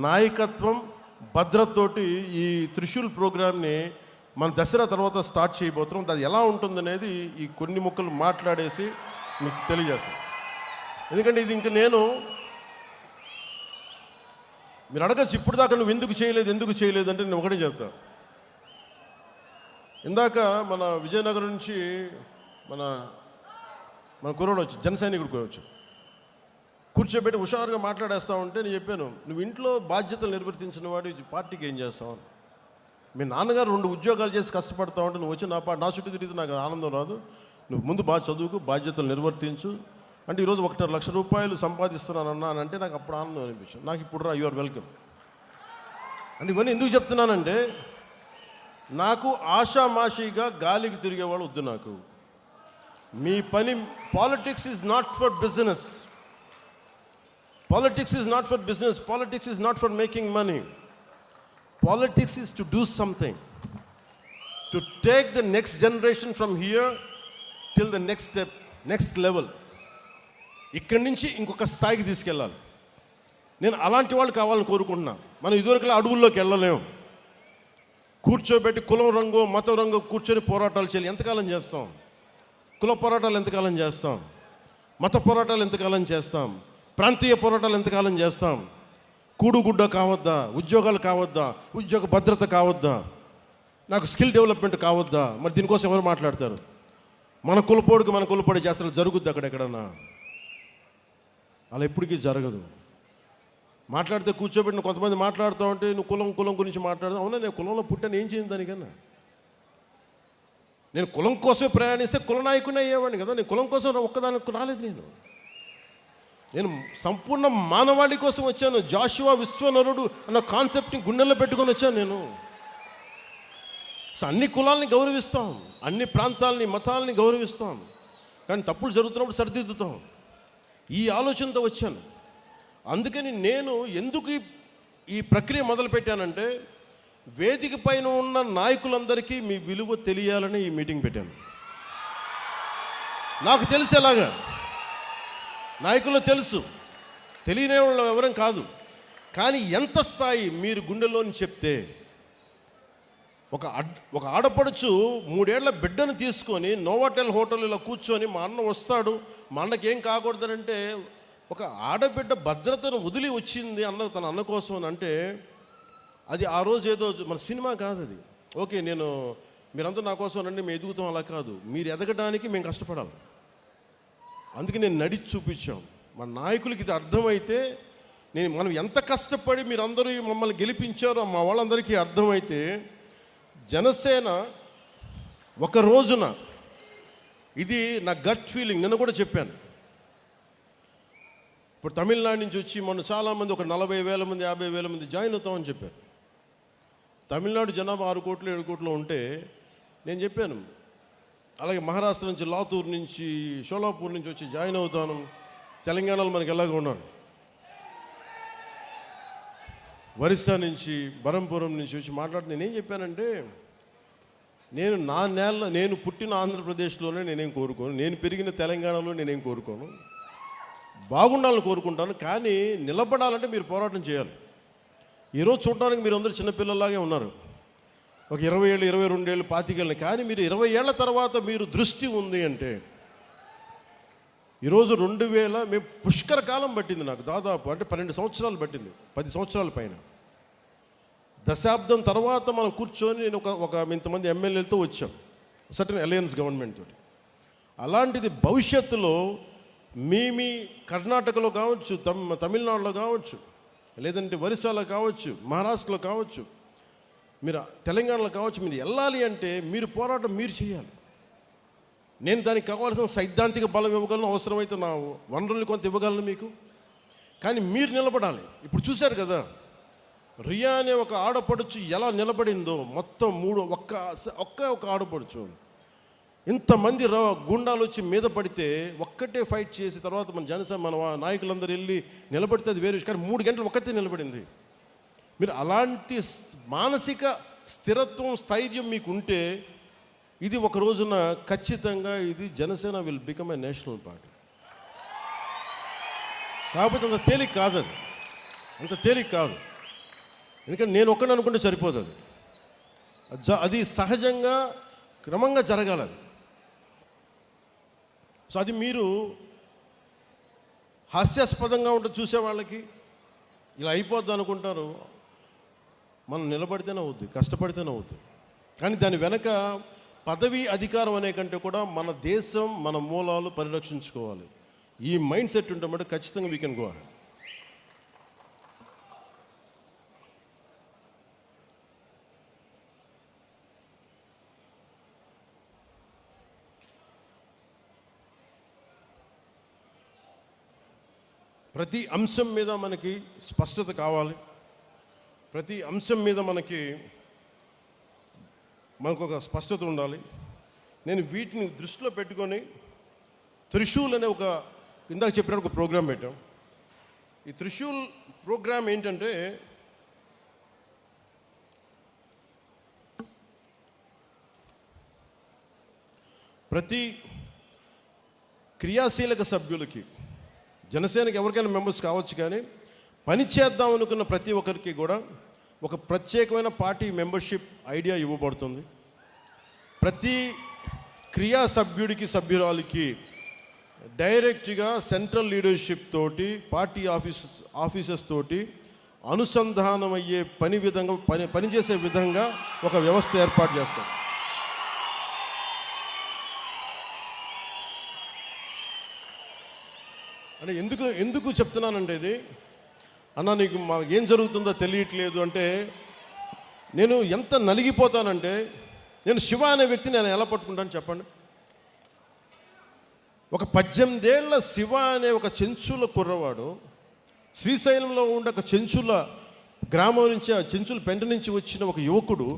నాయకత్వం, భద్రతతోటి ఈ త్రిశూల్ ప్రోగ్రామ్ని మన దసరా తర్వాత స్టార్ట్ చేయబోతున్నాం. అది ఎలా ఉంటుందనేది ఈ కొన్ని ముక్కలు మాట్లాడేసి మీకు తెలియజేస్తాను. ఎందుకంటే ఇది ఇంక మీరు అడగచ్చు, ఇప్పుడు దాకా నువ్వు ఎందుకు చేయలేదు అంటే నేను ఒకటే చెప్తాను. ఇందాక మన విజయనగరం నుంచి మన మన కుర్రోడు వచ్చి జన సైనికుడు వచ్చి కూర్చోబెట్టి హుషారుగా మాట్లాడేస్తా ఉంటే నేను చెప్పాను, నువ్వు ఇంట్లో బాధ్యతలు నిర్వర్తించిన వాడు పార్టీకి ఏం చేస్తావు? మీ నాన్నగారు 2 ఉద్యోగాలు చేసి కష్టపడతా ఉంటే నువ్వు వచ్చి నా చుట్టూ తిరిగితే నాకు ఆనందం రాదు. నువ్వు ముందు బాగా చదువుకు, బాధ్యతలు నిర్వర్తించు. అంటే ఈరోజు 1.5 లక్ష రూపాయలు సంపాదిస్తున్నానన్నా అని అంటే నాకు అప్పుడు ఆనందం అనిపించింది. నాకు ఇప్పుడు యు ఆర్ వెల్కమ్. అంటే ఇవన్నీ ఎందుకు చెప్తున్నానంటే, నాకు ఆషామాషిగా గాలికి తిరిగేవాళ్ళు వద్దు. నాకు మీ పని, politics is not for business. Politics is not for business. Politics is not for making money. Politics is to do something, to take the next generation from here till the next step, next level. ఇక్కడి నుంచి ఇంకొక స్థాయికి తీసుకెళ్ళాలి. నేను అలాంటి వాళ్ళు కావాలని కోరుకుంటున్నా. మనం ఇదివరకులా అడవుల్లోకి వెళ్ళలేము. కూర్చోబెట్టి కులం రంగు మతం రంగు కూర్చొని పోరాటాలు చేయాలి. ఎంతకాలం చేస్తాం? కుల పోరాటాలు ఎంతకాలం చేస్తాం? మత పోరాటాలు ఎంతకాలం చేస్తాం? ప్రాంతీయ పోరాటాలు ఎంతకాలం చేస్తాం? కూడుగుడ్డ కావద్దా? ఉద్యోగాలు కావద్దా? ఉద్యోగ భద్రత కావద్దా? నాకు స్కిల్ డెవలప్మెంట్ కావద్దా? మరి దీనికోసం ఎవరు మాట్లాడతారు? మన కులపోడి చేస్తారు. జరుగుద్ది అక్కడెక్కడన్నా? అలా ఎప్పటికీ జరగదు. మాట్లాడితే కూర్చోబెట్టిన కొంతమంది మాట్లాడుతూ ఉంటే నువ్వు కులం గురించి మాట్లాడదాం. అవునా, నేను కులంలో పుట్టాను, ఏం చేయను దానికన్నా? నేను కులం కోసమే ప్రయాణిస్తే కుల నాయకుని అయ్యేవాడిని కదా. నేను కులం కోసం ఒక్కదానికి రాలేదు. నేను సంపూర్ణ మానవాళి కోసం వచ్చాను. జాషువా విశ్వనరుడు అన్న కాన్సెప్ట్ని గుండెల్లో పెట్టుకొని వచ్చాను నేను. సో అన్ని కులాలని గౌరవిస్తాం, అన్ని ప్రాంతాలని మతాలని గౌరవిస్తాం, కానీ తప్పులు జరుగుతున్నప్పుడు సరిదిద్దుతాం. ఈ ఆలోచనతో వచ్చాను. అందుకని నేను ఎందుకు ఈ ప్రక్రియ మొదలుపెట్టానంటే, వేదిక పైన ఉన్న నాయకులందరికీ మీ విలువ తెలియాలని ఈ మీటింగ్ పెట్టాను. నాకు తెలిసేలాగా నాయకులు తెలుసు, తెలియని వాళ్ళు ఎవరం కాదు. కానీ ఎంత స్థాయి మీరు గుండెల్లోని చెప్తే, ఒక ఆడపడుచు 3 ఏళ్ల బిడ్డను తీసుకొని నోవాటెల్ హోటల్లో కూర్చొని మా అన్న వస్తాడు, మా అన్నకి ఏం కాకూడదనంటే, ఒక ఆడబిడ్డ భద్రతను వదిలి వచ్చింది తన అన్న కోసం అని అంటే, అది ఆ రోజు ఏదో మన సినిమా కాదు అది. ఓకే, మీరంతా నా కోసం రండి, మేము ఎదుగుతాం, అలా కాదు. మీరు ఎదగడానికి మేము కష్టపడాలి. అందుకే నేను నడిచి చూపించాం. మన నాయకులకి ఇది అర్థమైతే, మనం ఎంత కష్టపడి మీరందరూ మమ్మల్ని గెలిపించారో మా వాళ్ళందరికీ అర్థమైతే, జనసేన ఒక రోజున, ఇది నా గట్ ఫీలింగ్, నిన్న కూడా చెప్పాను. ఇప్పుడు తమిళనాడు నుంచి వచ్చి మొన్న చాలామంది, ఒక 40,000 మంది 50,000 మంది జాయిన్ అవుతామని చెప్పారు. తమిళనాడు జనాభా 6 కోట్లు 7 కోట్లు ఉంటే నేను చెప్పాను, అలాగే మహారాష్ట్ర నుంచి, లాతూర్ నుంచి, షోలాపూర్ నుంచి వచ్చి జాయిన్ అవుతాను. తెలంగాణలో మనకి ఎలాగ ఉన్నాను, ఒరిస్సా నుంచి, బరంపురం నుంచి వచ్చి మాట్లాడి నేనేం చెప్పానంటే, నేను పుట్టిన ఆంధ్రప్రదేశ్లోనే నేనేం కోరుకోను, నేను పెరిగిన తెలంగాణలో నేనేం కోరుకోను, బాగుండాలని కోరుకుంటాను. కానీ నిలబడాలంటే మీరు పోరాటం చేయాలి. ఈరోజు చూడడానికి మీరు అందరూ చిన్నపిల్లలాగే ఉన్నారు, ఒక 20 ఏళ్ళు 22 ఏళ్ళు 25 ఏళ్ళు. కానీ మీరు 20 ఏళ్ల తర్వాత మీరు దృష్టి ఉంది అంటే, ఈరోజు 2000 మేము పుష్కర కాలం పట్టింది నాకు, దాదాపు అంటే 12 సంవత్సరాలు పట్టింది, 10 సంవత్సరాల పైన. దశాబ్దం తర్వాత మనం కూర్చొని నేను ఒక ఇంతమంది ఎమ్మెల్యేలతో వచ్చాం, సర్టన్ అలయన్స్ గవర్నమెంట్ తోటి. అలాంటిది భవిష్యత్తులో మీ కర్ణాటకలో కావచ్చు, తమిళనాడులో కావచ్చు, లేదంటే ఒరిస్సాలో కావచ్చు, మహారాష్ట్రలో కావచ్చు, మీరు తెలంగాణలో కావచ్చు, మీరు వెళ్ళాలి అంటే మీరు పోరాటం మీరు చేయాలి. నేను దానికి కావాల్సిన సైద్ధాంతిక బలం ఇవ్వగలను, అవసరమైతే నా వనరుల్ని కొంత ఇవ్వగలను మీకు. కానీ మీరు నిలబడాలి. ఇప్పుడు చూశారు కదా, రియా అనే ఒక ఆడపడుచు ఎలా నిలబడిందో, మొత్తం ఒక్క ఆడపడుచు, ఇంతమంది గుండాలు వచ్చి మీద పడితే ఒక్కటే ఫైట్ చేసి తర్వాత మన నాయకులందరూ వెళ్ళి నిలబడితే అది వేరే. కానీ 3 గంటలు ఒక్కతే నిలబడింది. మీరు అలాంటి మానసిక స్థిరత్వం, స్థైర్యం మీకు ఉంటే, ఇది ఒక రోజున ఖచ్చితంగా ఇది Janasena will become a national party. కాకపోతే అంత తేలిక కాదు, అంత తేలిక కాదు. ఎందుకంటే నేను ఒక్కడిని అనుకుంటే సరిపోదు. అది సహజంగా క్రమంగా జరగాలి. సో అది మీరు హాస్యాస్పదంగా ఉంటుంది చూసే వాళ్ళకి, ఇలా అయిపోద్ది అనుకుంటారు. మనం నిలబడితేనే అవుద్ది, కష్టపడితేనే అవుద్ది. కానీ దాని వెనక పదవి అధికారం అనే కంటే కూడా మన దేశం మన మూలాలు పరిరక్షించుకోవాలి. ఈ మైండ్ సెట్ ఉంటే మటు ఖచ్చితంగా వీ కెన్ గో అహెడ్. ప్రతి అంశం మీద మనకి స్పష్టత కావాలి. ప్రతి అంశం మీద మనకు ఒక స్పష్టత ఉండాలి. నేను వీటిని దృష్టిలో పెట్టుకొని త్రిశూల్ అనే ఇందాక చెప్పినట్టు ఒక ప్రోగ్రాం పెట్టాం. ఈ త్రిశూల్ ప్రోగ్రాం ఏంటంటే ప్రతి క్రియాశీలక సభ్యులకి, జనసేనకి ఎవరికైనా మెంబర్స్ కావచ్చు, కానీ పని చేద్దాం అనుకున్న ప్రతి ఒక్కరికి కూడా ఒక ప్రత్యేకమైన పార్టీ మెంబర్షిప్ ఐడియా ఇవ్వబడుతుంది. ప్రతి క్రియా సభ్యురాలికి డైరెక్ట్గా సెంట్రల్ లీడర్షిప్ తోటి, పార్టీ ఆఫీసర్స్ తోటి అనుసంధానం అయ్యే పనిచేసే విధంగా ఒక వ్యవస్థ ఏర్పాటు చేస్తాం. అంటే ఎందుకు చెప్తున్నానంటే, ఇది అన్న నీకు మాకు ఏం జరుగుతుందో తెలియట్లేదు అంటే, నేను ఎంత నలిగిపోతానంటే, నేను శివ అనే వ్యక్తిని నేను ఎలా పట్టుకుంటాను చెప్పండి. ఒక 18 ఏళ్ల శివ అనే ఒక చెంచుల కుర్రవాడు శ్రీశైలంలో ఉండే ఒక చెంచుల గ్రామం నుంచి, ఆ చెంచుల పెంట నుంచి వచ్చిన ఒక యువకుడు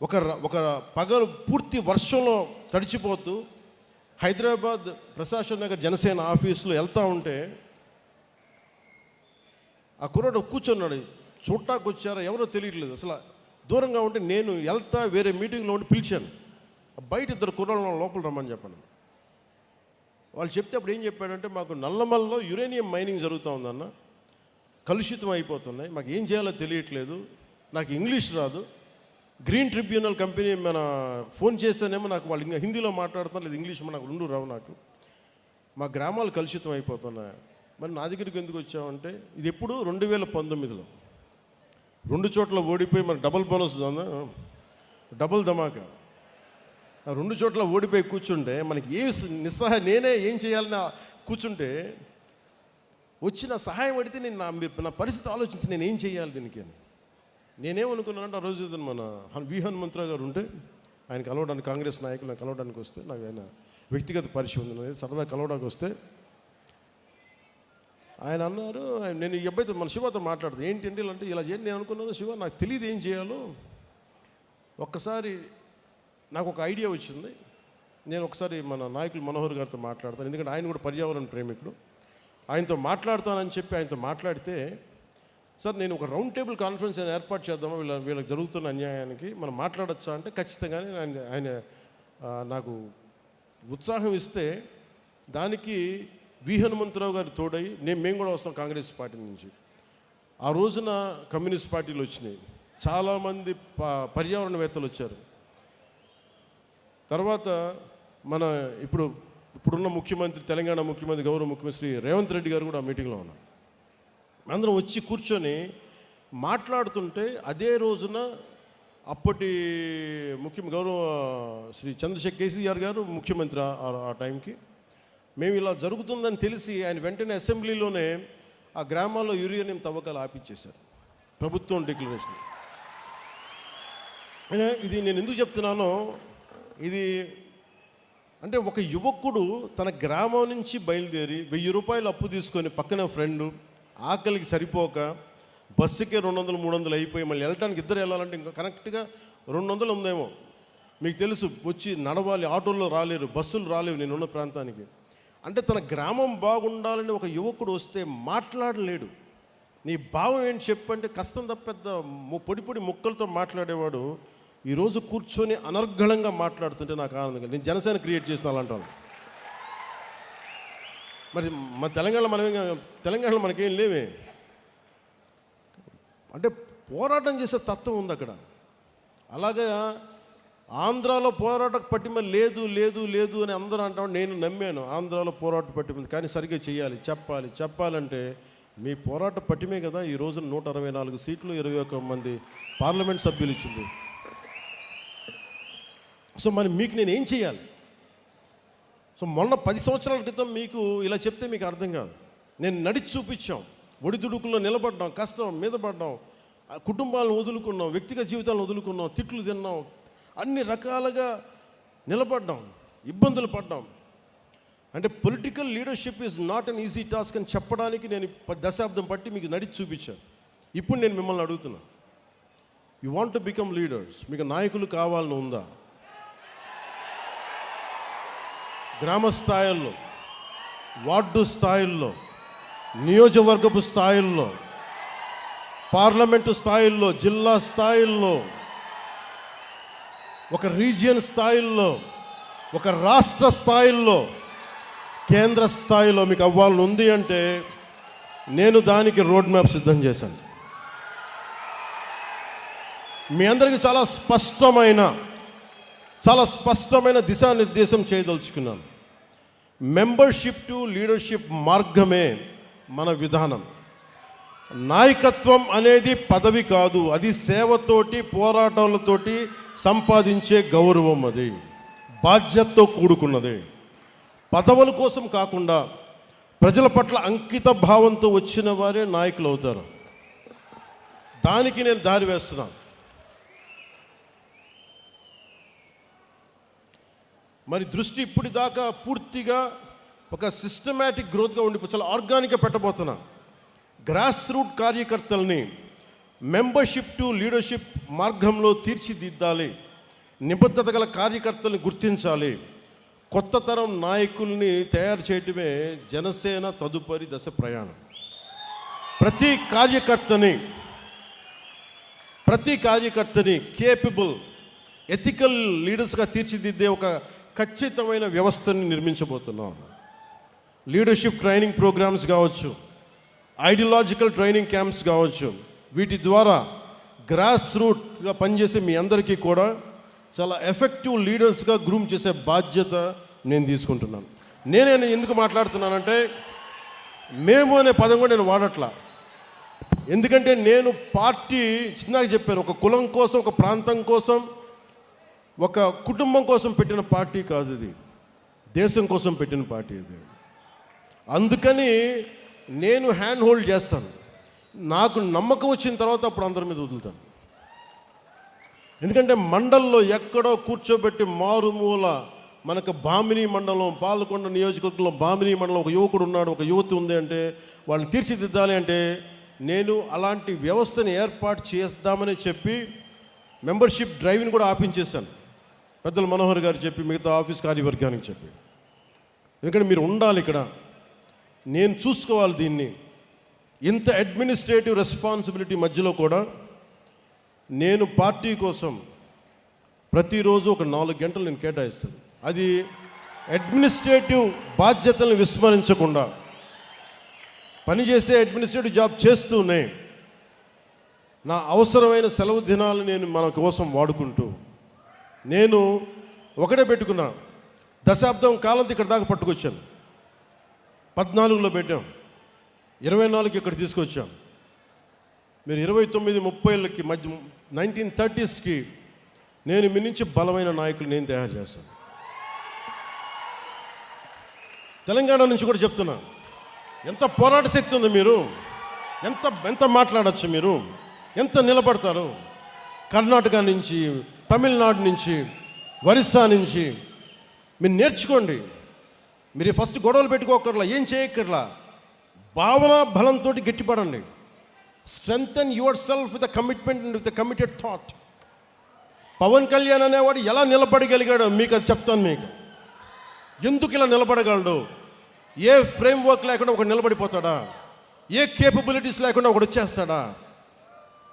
ఒక పగలు పూర్తి వర్షంలో తడిచిపోతూ హైదరాబాద్ ప్రశాసన్ నగర్ జనసేన ఆఫీసులో వెళ్తూ ఉంటే ఆ కుర్రాడు కూర్చున్నాడు. చూడటానికి వచ్చారా ఎవరో తెలియట్లేదు, అసలు దూరంగా ఉంటే నేను వెళ్తా వేరే మీటింగ్లో ఉండి పిలిచాను. బయట 2 కుర్రాళ్ళు లోపల రమ్మని చెప్పండి. వాళ్ళు చెప్తే అప్పుడు ఏం చెప్పాడంటే, మాకు నల్లమల్లో యురేనియం మైనింగ్ జరుగుతూ ఉందన్న, కలుషితం అయిపోతున్నాయి, మాకు ఏం చేయాలో తెలియట్లేదు, నాకు ఇంగ్లీష్ రాదు, గ్రీన్ ట్రిబ్యునల్ కంపెనీ మన ఫోన్ చేస్తేనేమో నాకు వాళ్ళు ఇంకా హిందీలో మాట్లాడుతున్నారు, లేదు ఇంగ్లీష్ నాకు 2 రావు, నాకు మా గ్రామాలు కలుషితం అయిపోతున్నాయి. మరి నా దగ్గరికి ఎందుకు వచ్చామంటే, ఇది ఎప్పుడు 2019లో 2 చోట్ల ఓడిపోయి మనకు డబుల్ బోనస్, డబుల్ ధమాకా, 2 చోట్ల ఓడిపోయి కూర్చుంటే మనకి నేనే ఏం చేయాలని కూర్చుంటే వచ్చిన సహాయం అడిగితే నేను నా పరిస్థితి ఆలోచించి నేను ఏం చేయాలి దీనికి అని నేనేమనుకున్నానంటే, ఆ రోజు మన హనుమంతరావు గారు ఉంటే ఆయన కలవడానికి, కాంగ్రెస్ నాయకులను కలవడానికి వస్తే, నాకు ఆయన వ్యక్తిగత పరిచయం ఉంది, సరదా కలవడానికి వస్తే ఆయన అన్నారు, నేను ఈ అబ్బాయితో మన శివతో మాట్లాడుతాను, ఏంటంటే అంటే ఇలా చేయండి. నేను అనుకున్నాను, శివ నాకు తెలియదు ఏం చేయాలో, ఒక్కసారి నాకు ఒక ఐడియా వచ్చింది, నేను ఒకసారి మన నాయకులు మనోహర్ గారితో మాట్లాడతాను, ఎందుకంటే ఆయన కూడా పర్యావరణ ప్రేమికుడు, ఆయనతో మాట్లాడతానని చెప్పి ఆయనతో మాట్లాడితే, సార్ నేను ఒక రౌండ్ టేబుల్ కాన్ఫరెన్స్ ఏర్పాటు చేద్దామా వీళ్ళకి జరుగుతున్న అన్యాయానికి మనం మాట్లాడచ్చా అంటే, ఖచ్చితంగానే ఆయన నాకు ఉత్సాహం ఇస్తే దానికి హనుమంతరావు గారు తోడై మేము కూడా వస్తాం కాంగ్రెస్ పార్టీ నుంచి. ఆ రోజున కమ్యూనిస్ట్ పార్టీలు వచ్చినాయి, చాలామంది పర్యావరణవేత్తలు వచ్చారు. తర్వాత మన ఇప్పుడున్న ముఖ్యమంత్రి, తెలంగాణ ముఖ్యమంత్రి, గౌరవ ముఖ్యమంత్రి శ్రీ రేవంత్ రెడ్డి గారు కూడా ఆ మీటింగ్లో ఉన్నారు. అందరం వచ్చి కూర్చొని మాట్లాడుతుంటే, అదే రోజున అప్పటి గౌరవ శ్రీ చంద్రశేఖర్ కేసీఆర్ గారు ముఖ్యమంత్రి ఆ టైంకి, మేము ఇలా జరుగుతుందని తెలిసి ఆయన వెంటనే అసెంబ్లీలోనే ఆ గ్రామాల్లో యురేనియం తవ్వకాలు ఆపించేశారు, ప్రభుత్వం డిక్లరేషన్. ఇది నేను ఎందుకు చెప్తున్నానో, ఇది అంటే ఒక యువకుడు తన గ్రామం నుంచి బయలుదేరి 1000 రూపాయలు అప్పు తీసుకొని పక్కన ఫ్రెండు ఆకలికి సరిపోక బస్సుకే 200-300 అయిపోయి మళ్ళీ వెళ్ళడానికి ఇద్దరు వెళ్ళాలంటే ఇంకా కరెక్ట్గా 200 ఉందేమో. మీకు తెలుసు, వచ్చి నడవాలి, ఆటోల్లో రాలేరు, బస్సులు రాలేవు నేనున్న ప్రాంతానికి. అంటే తన గ్రామం బాగుండాలని ఒక యువకుడు వస్తే మాట్లాడలేడు. నీ భావం ఏంటి చెప్పంటే, కష్టం తప్ప పెద్ద పొడి ముక్కలతో మాట్లాడేవాడు ఈరోజు కూర్చొని అనర్గళంగా మాట్లాడుతుంటే నాకు ఆనందంగా, నేను జనసేన క్రియేట్ చేసిన అలాంటాను. మరి మన తెలంగాణలో మనకేం లేవే, అంటే పోరాటం చేసే తత్వం ఉంది అక్కడ. అలాగే ఆంధ్రాలో పోరాట పట్టిమ లేదు లేదు లేదు అని అందరూ అంటాం, నేను నమ్మాను ఆంధ్రాలో పోరాట పట్టిమ, కానీ సరిగ్గా చేయాలి, చెప్పాలంటే మీ పోరాట పట్టిమే కదా ఈ రోజున 164 సీట్లు 21 మంది పార్లమెంట్ సభ్యులు ఇచ్చింది. సో మరి మీకు నేను ఏం చేయాలి? సో మొన్న 10 సంవత్సరాల క్రితం మీకు ఇలా చెప్తే మీకు అర్థం కాదు. నేను నడిచి చూపించాం, ఒడిదుడుకుల్లో నిలబడ్డాం, కష్టం మీద పడ్డాం, కుటుంబాలను వదులుకున్నాం, వ్యక్తిగత జీవితాలను వదులుకున్నాం, తిట్లు తిన్నాం, అన్ని రకాలుగా నిలబడ్డాం, ఇబ్బందులు పడ్డాం. అంటే political leadership is not an easy task అని చెప్పడానికి నేను దశాబ్దం పట్టి మీకు నడిచి చూపించాను. ఇప్పుడు నేను మిమ్మల్ని అడుగుతున్నా, you want to become leaders, మీకు నాయకులు కావాలని ఉందా? గ్రామ స్థాయిల్లో, వార్డు స్థాయిల్లో, నియోజకవర్గపు స్థాయిల్లో, పార్లమెంటు స్థాయిల్లో, జిల్లా స్థాయిల్లో, ఒక రీజియన్ స్థాయిల్లో, ఒక రాష్ట్ర స్థాయిల్లో, కేంద్ర స్థాయిలో మీకు అవ్వాలని ఉంది అంటే నేను దానికి రోడ్ మ్యాప్ సిద్ధం చేశాను. మీ అందరికీ చాలా స్పష్టమైన దిశానిర్దేశం చేయదలుచుకున్నాను. మెంబర్షిప్ టు లీడర్షిప్ మార్గమే మన విధానం. నాయకత్వం అనేది పదవి కాదు, అది సేవతోటి పోరాటాలతోటి సంపాదించే గౌరవం, అది బాధ్యతతో కూడుకున్నది. పదవుల కోసం కాకుండా ప్రజల పట్ల అంకిత భావంతో వచ్చిన వారే నాయకులు అవుతారు. దానికి నేను దారి వేస్తున్నాను. మరి దృష్టి ఇప్పటిదాకా పూర్తిగా ఒక సిస్టమేటిక్ గ్రోత్గా ఉండి చాలా ఆర్గానిక్గా పెట్టబోతున్నా. గ్రాస్ రూట్ కార్యకర్తల్ని మెంబర్షిప్ టు లీడర్షిప్ మార్గంలో తీర్చిదిద్దాలి. నిబద్ధత గల కార్యకర్తల్ని గుర్తించాలి. కొత్త తరం నాయకుల్ని తయారు చేయటమే జనసేన తదుపరి దశ ప్రయాణం. ప్రతి కార్యకర్తని కేపబుల్, ఎథికల్ లీడర్స్గా తీర్చిదిద్దే ఒక ఖచ్చితమైన వ్యవస్థని నిర్మించబోతున్నాం. లీడర్షిప్ ట్రైనింగ్ ప్రోగ్రామ్స్ కావచ్చు, ఐడియాలజికల్ ట్రైనింగ్ క్యాంప్స్ కావచ్చు, వీటి ద్వారా గ్రాస్ రూట్గా పనిచేసే మీ అందరికీ కూడా చాలా ఎఫెక్టివ్ లీడర్స్గా గ్రూమ్ చేసే బాధ్యత నేను తీసుకుంటున్నాను. నేనే ఎందుకు మాట్లాడుతున్నానంటే, మేము అనే పదం కూడా నేను వాడట్లా. ఎందుకంటే నేను పార్టీ చిన్నగా చెప్పాను, ఒక కులం కోసం, ఒక ప్రాంతం కోసం, ఒక కుటుంబం కోసం పెట్టిన పార్టీ కాదు ఇది, దేశం కోసం పెట్టిన పార్టీ ఇది. అందుకని నేను హ్యాండ్ హోల్డ్ చేస్తాను. నాకు నమ్మకం వచ్చిన తర్వాత అప్పుడు అందరి మీద వదులుతాను. ఎందుకంటే మండల్లో ఎక్కడో కూర్చోబెట్టి మారుమూల, మనకు బామిని మండలం, పాలకొండ నియోజకవర్గంలో బామిని మండలం ఒక యువకుడు ఉన్నాడు, ఒక యువతి ఉంది అంటే వాళ్ళని తీర్చిదిద్దాలి అంటే నేను అలాంటి వ్యవస్థని ఏర్పాటు చేద్దామని చెప్పి మెంబర్షిప్ డ్రైవ్ని కూడా ఆపించేశాను. పెద్దలు మనోహర్ గారు చెప్పి, మిగతా ఆఫీస్ కార్యవర్గానికి చెప్పి, ఎందుకంటే మీరు ఉండాలి ఇక్కడ, నేను చూసుకోవాలి దీన్ని. ఇంత అడ్మినిస్ట్రేటివ్ రెస్పాన్సిబిలిటీ మధ్యలో కూడా నేను పార్టీ కోసం ప్రతిరోజు ఒక 4 గంటలు నేను కేటాయిస్తాను. అది అడ్మినిస్ట్రేటివ్ బాధ్యతలను విస్మరించకుండా పనిచేసే అడ్మినిస్ట్రేటివ్ జాబ్ చేస్తూనే నా అవసరమైన సెలవు దినాలు నేను మన కోసం వాడుకుంటూ, నేను ఒకటే పెట్టుకున్నా, దశాబ్దం కాలంతో ఇక్కడ దాకా పట్టుకొచ్చాను. 14లో పెట్టాం, 24కి ఇక్కడ తీసుకొచ్చాం. మీరు 29-30 మధ్య 1930sకి నేను మీ నుంచి బలమైన నాయకులు నేను తయారు చేస్తాను. తెలంగాణ నుంచి కూడా చెప్తున్నా, ఎంత పోరాట శక్తి ఉంది, మీరు ఎంత మాట్లాడచ్చు, మీరు ఎంత నిలబడతారు. కర్ణాటక నుంచి, తమిళనాడు నుంచి, ఒరిస్సా నుంచి మీరు నేర్చుకోండి. మీరు ఫస్ట్ గొడవలు పెట్టుకోకర్లా, ఏం చేయక్కర్లా, భావన బలంతో గట్టిపడండి. Strengthen yourself with commitment and with committed thought. Pawan Kalyan అనేవాడు ఎలా నిలబడగలిగాడో మీకు అది చెప్తాను. మీకు ఎందుకు ఇలా నిలబడగలడు? ఏ ఫ్రేమ్వర్క్ లేకుండా ఒకడు నిలబడిపోతాడా? ఏ కేపబిలిటీస్ లేకుండా ఒకడు వచ్చేస్తాడా?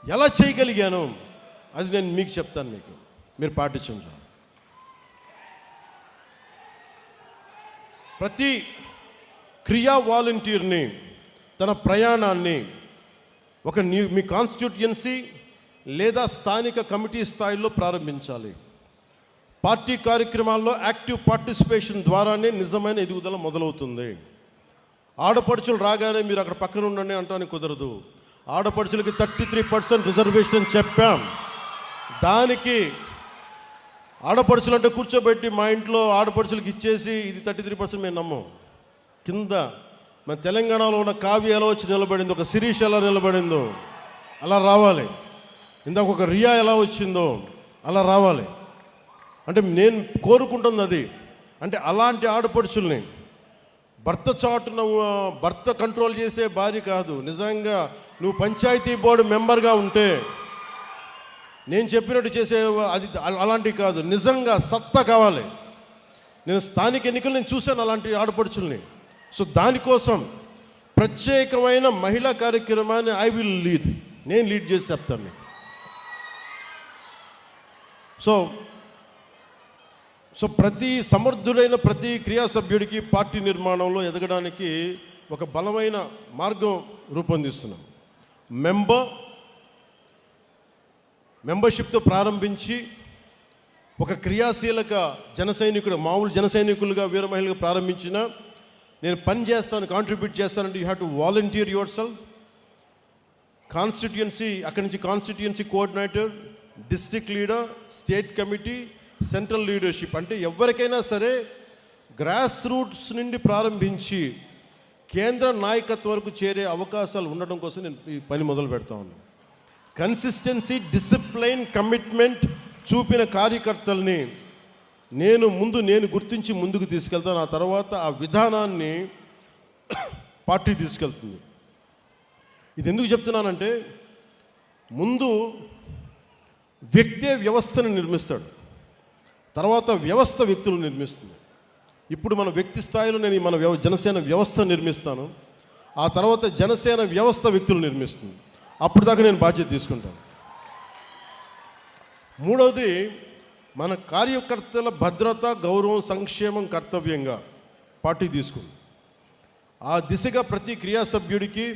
ఎలా చేయగలిగాను అది నేను మీకు చెప్తాను. మీరు పాటించండి. ప్రతి క్రియా వాలంటీర్ని తన ప్రయాణాన్ని ఒక మీ కాన్స్టిట్యూయన్సీ లేదా స్థానిక కమిటీ స్థాయిలో ప్రారంభించాలి. పార్టీ కార్యక్రమాల్లో యాక్టివ్ పార్టిసిపేషన్ ద్వారానే నిజమైన ఎదుగుదల మొదలవుతుంది. ఆడపడుచులు రాగానే మీరు అక్కడ పక్కన ఉండండి అంటానికి కుదరదు. ఆడపడుచులకి 33% రిజర్వేషన్ చెప్పాం. దానికి ఆడపడుచులు అంటే కూర్చోబెట్టి మా ఇంట్లో ఆడపడుచులకు ఇచ్చేసి ఇది 33% మేము నమ్మం. కింద మన తెలంగాణలో ఉన్న కావ్య ఎలా వచ్చి నిలబడిందో, ఒక శిరీష్ ఎలా నిలబడిందో అలా రావాలి. ఇందాక ఒక రియా ఎలా వచ్చిందో అలా రావాలి. అంటే నేను కోరుకుంటుంది అది. అంటే అలాంటి ఆడపడుచుల్ని భర్త చాటున భర్త కంట్రోల్ చేసే భార్య కాదు. నిజంగా నువ్వు పంచాయతీ బోర్డు మెంబర్గా ఉంటే నేను చెప్పినట్టు చేసే అది అలాంటివి కాదు. నిజంగా సత్తా కావాలి. నేను స్థానిక ఎన్నికలు నేను చూశాను అలాంటి ఆడపడుచుల్ని. సో దానికోసం ప్రత్యేకమైన మహిళా కార్యక్రమాన్ని ఐ విల్ లీడ్, నేను లీడ్ చేసి చెప్తాను మీకు. సో ప్రతి సమర్థుడైన ప్రతి క్రియా సభ్యుడికి పార్టీ నిర్మాణంలో ఎదగడానికి ఒక బలమైన మార్గం రూపొందిస్తున్నాం. మెంబర్షిప్తో ప్రారంభించి ఒక క్రియాశీలక జన సైనికుడు, మామూలు జన సైనికులుగా వీర మహిళగా ప్రారంభించిన నేను పని చేస్తాను, కాంట్రిబ్యూట్ చేస్తానంటే you have to volunteer your self. Constituency, అక్కడి నుంచి constituency coordinator, district leader, state committee, central leadership. అంటే ఎవరికైనా సరే గ్రాస్ రూట్స్ నుండి ప్రారంభించి కేంద్ర నాయకత్వం వరకు చేరే అవకాశాలు ఉండడం కోసం నేను ఈ పని మొదలు పెడతా ఉన్నాను. కన్సిస్టెన్సీ, డిసిప్లైన్, కమిట్మెంట్ చూపిన కార్యకర్తల్ని నేను గుర్తించి ముందుకు తీసుకెళ్తాను. ఆ తర్వాత ఆ విధానాన్ని పార్టీ తీసుకెళ్తుంది. ఇది ఎందుకు చెప్తున్నానంటే, ముందు వ్యక్తే వ్యవస్థను నిర్మిస్తాడు, తర్వాత వ్యవస్థ వ్యక్తులు నిర్మిస్తుంది. ఇప్పుడు మన వ్యక్తి స్థాయిలో నేను మన జనసేన వ్యవస్థ నిర్మిస్తాను. ఆ తర్వాత జనసేన వ్యవస్థ వ్యక్తులు నిర్మిస్తుంది. అప్పుడు దాకా నేను బాధ్యత తీసుకుంటాను. మూడవది, మన కార్యకర్తల భద్రత, గౌరవం, సంక్షేమం కర్తవ్యంగా పార్టీ తీసుకుంది. ఆ దిశగా ప్రతి క్రియా సభ్యుడికి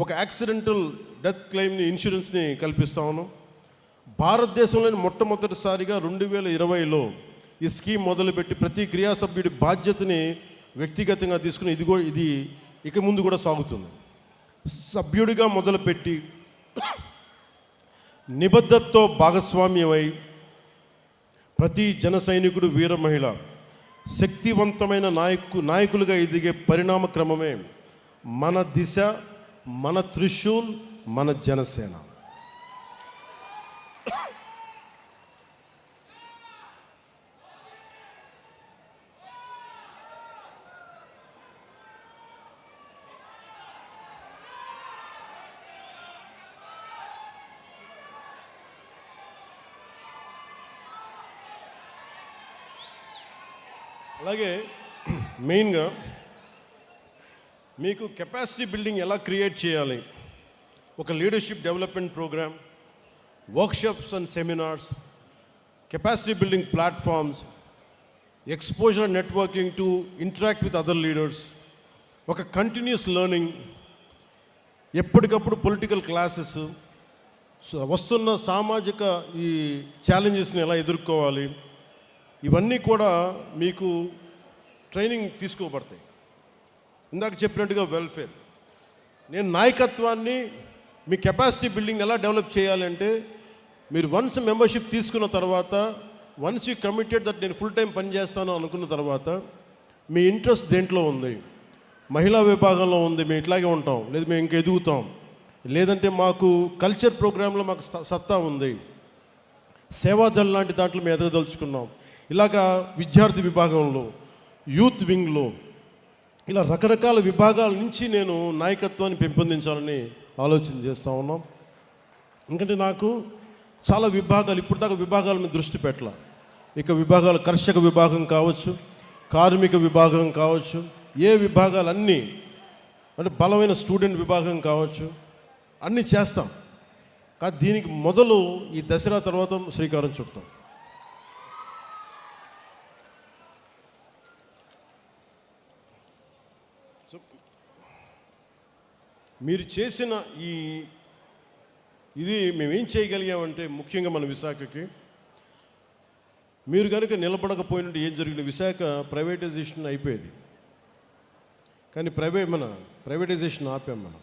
ఒక యాక్సిడెంటల్ డెత్ క్లెయిమ్ని, ఇన్సూరెన్స్ని కల్పిస్తాను. భారతదేశంలోని మొట్టమొదటిసారిగా 2020లో ఈ స్కీమ్ మొదలుపెట్టి ప్రతి క్రియా సభ్యుడి బాధ్యతని వ్యక్తిగతంగా తీసుకుని ఇది ఇక ముందు కూడా సాగుతుంది. సభ్యుడిగా మొదలుపెట్టి నిబద్ధతతో భాగస్వామ్యమై ప్రతి జన సైనికుడు, వీర మహిళ శక్తివంతమైన నాయకులుగా ఎదిగే పరిణామ క్రమమే మన దిశ, మన త్రిశూల్, మన జనసేన. అలాగే మెయిన్గా మీకు కెపాసిటీ బిల్డింగ్ ఎలా క్రియేట్ చేయాలి, ఒక leadership development program, workshops and seminars, capacity building platforms, exposure and networking to interact with other leaders, ఒక కంటిన్యూస్ లెర్నింగ్, ఎప్పటికప్పుడు పొలిటికల్ క్లాసెస్, వస్తున్న సామాజిక ఈ ఛాలెంజెస్ని ఎలా ఎదుర్కోవాలి, ఇవన్నీ కూడా మీకు ట్రైనింగ్ తీసుకోబడతాయి. ఇందాక చెప్పినట్టుగా వెల్ఫేర్, నేను నాయకత్వాన్ని, మీ కెపాసిటీ బిల్డింగ్ ఎలా డెవలప్ చేయాలంటే, మీరు వన్స్ మెంబర్షిప్ తీసుకున్న తర్వాత, వన్స్ యూ కమిటెడ్ దట్ నేను ఫుల్ టైం పని చేస్తాను అనుకున్న తర్వాత, మీ ఇంట్రెస్ట్ దేంట్లో ఉంది, మహిళా విభాగంలో ఉంది, మేము ఇట్లాగే ఉంటాం, లేదా మేము ఇంకా ఎదుగుతాం, లేదంటే మాకు కల్చర్ ప్రోగ్రాంలో మాకు సత్తా ఉంది, సేవాదళ్ లాంటి దాంట్లో మేము ఎదగదలుచుకున్నాం, ఇలాగా విద్యార్థి విభాగంలో, యూత్ వింగ్లో, ఇలా రకరకాల విభాగాల నుంచి నేను నాయకత్వాన్ని పెంపొందించాలని ఆలోచన చేస్తూ ఉన్నాం. ఎందుకంటే నాకు చాలా విభాగాలు, ఇప్పుడు దాకా విభాగాల మీద దృష్టి పెట్టాల. ఇక విభాగాలు కర్షక విభాగం కావచ్చు, కార్మిక విభాగం కావచ్చు, ఏ విభాగాలన్నీ అంటే బలమైన స్టూడెంట్ విభాగం కావచ్చు, అన్నీ చేస్తాం. కానీ దీనికి మొదలు ఈ దసరా తర్వాత శ్రీకారం చుడతాం. సో మీరు చేసిన ఇది మేమేం చేయగలిగామంటే, ముఖ్యంగా మన విశాఖకి మీరు కనుక నిలబడకపోయినట్టు ఏం జరిగింది, విశాఖ ప్రైవేటైజేషన్ అయిపోయేది. కానీ ప్రైవేటైజేషన్ ఆపాం మనం.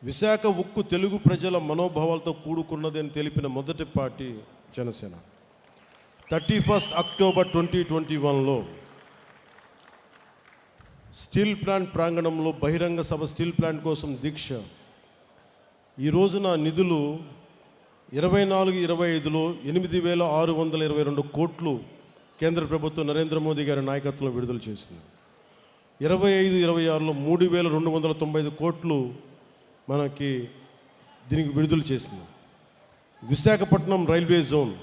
విశాఖ ఉక్కు తెలుగు ప్రజల మనోభావాలతో కూడుకున్నది అని తెలిపిన మొదటి పార్టీ జనసేన. 31 అక్టోబర్ 2021లో స్టీల్ ప్లాంట్ ప్రాంగణంలో బహిరంగ సభ స్టీల్ ప్లాంట్ కోసం దీక్ష. ఈ రోజున నిధులు 24-25లో 8,622 కోట్లు కేంద్ర ప్రభుత్వం నరేంద్ర మోదీ గారి నాయకత్వంలో విడుదల చేసింది. 25-26లో 3,295 కోట్లు మనకి దీనికి విడుదల చేసింది. Visakhapatnam railway zone,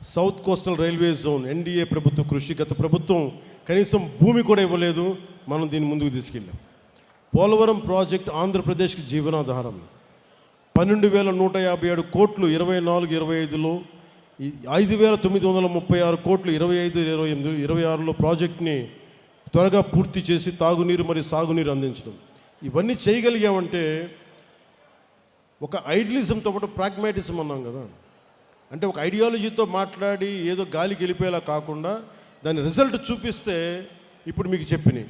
south coastal railway zone NDA ప్రభుత్వ కృషి. గత ప్రభుత్వం కనీసం భూమి కూడా ఇవ్వలేదు, మనం దీన్ని ముందుకు తీసుకెళ్ళాం. పోలవరం ప్రాజెక్ట్ ఆంధ్రప్రదేశ్కి జీవనాధారం. 12,157 కోట్లు 24-25లో, 5,936 కోట్లు 25-26లో ప్రాజెక్ట్ని త్వరగా పూర్తి చేసి తాగునీరు మరియు సాగునీరు అందించడం. ఇవన్నీ చేయగలిగామంటే ఒక ఐడియలిజంతో పాటు ప్రాగ్మాటిజం అన్నాం కదా, అంటే ఒక ఐడియాలజీతో మాట్లాడి ఏదో గాలికి వెళ్ళిపోయేలా కాకుండా దాని రిజల్ట్ చూపిస్తే ఇప్పుడు మీకు చెప్పినాయి.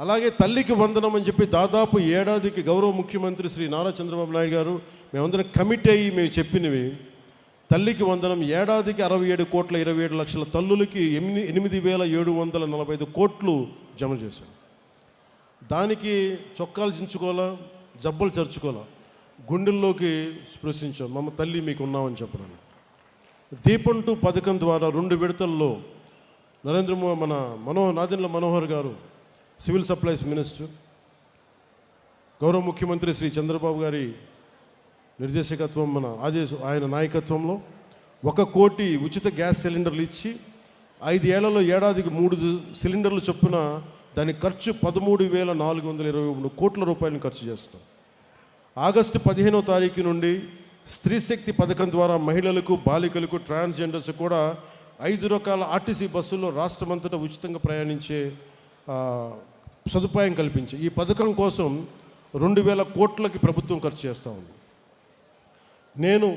అలాగే తల్లికి వందనం అని చెప్పి దాదాపు ఏడాదికి గౌరవ ముఖ్యమంత్రి శ్రీ నారా చంద్రబాబు నాయుడు గారు మేమందరం కమిట్ అయ్యి మేము చెప్పినవి. తల్లికి వందనం ఏడాదికి 67,27,00,000 తల్లులకి 8,745 కోట్లు జమ చేశాం. దానికి చొక్కాలు చించుకోవాలా, జబ్బలు చరుచుకోవాలా, గుండెల్లోకి స్పృశించాం. మమ్మ తల్లి మీకు ఉన్నామని చెప్పడానికి. దీపం 2 పథకం ద్వారా 2 విడతల్లో నాదెండ్ల మనోహర్ గారు సివిల్ సప్లైస్ మినిస్టర్, గౌరవ ముఖ్యమంత్రి శ్రీ చంద్రబాబు గారి నిర్దేశకత్వం ఆయన నాయకత్వంలో 1 కోటి ఉచిత గ్యాస్ సిలిండర్లు ఇచ్చి 5 ఏళ్లలో ఏడాదికి 3 సిలిండర్లు చొప్పున దాని ఖర్చు 13,423 కోట్ల రూపాయలను ఖర్చు చేస్తాం. ఆగస్టు 15వ తారీఖు నుండి స్త్రీ శక్తి పథకం ద్వారా మహిళలకు, బాలికలకు, ట్రాన్స్జెండర్స్ కూడా 5 రకాల ఆర్టీసీ బస్సుల్లో రాష్ట్రమంతటా ఉచితంగా ప్రయాణించే సదుపాయం కల్పించి ఈ పథకం కోసం 2,000 కోట్లకి ప్రభుత్వం ఖర్చు చేస్తూ ఉంది. నేను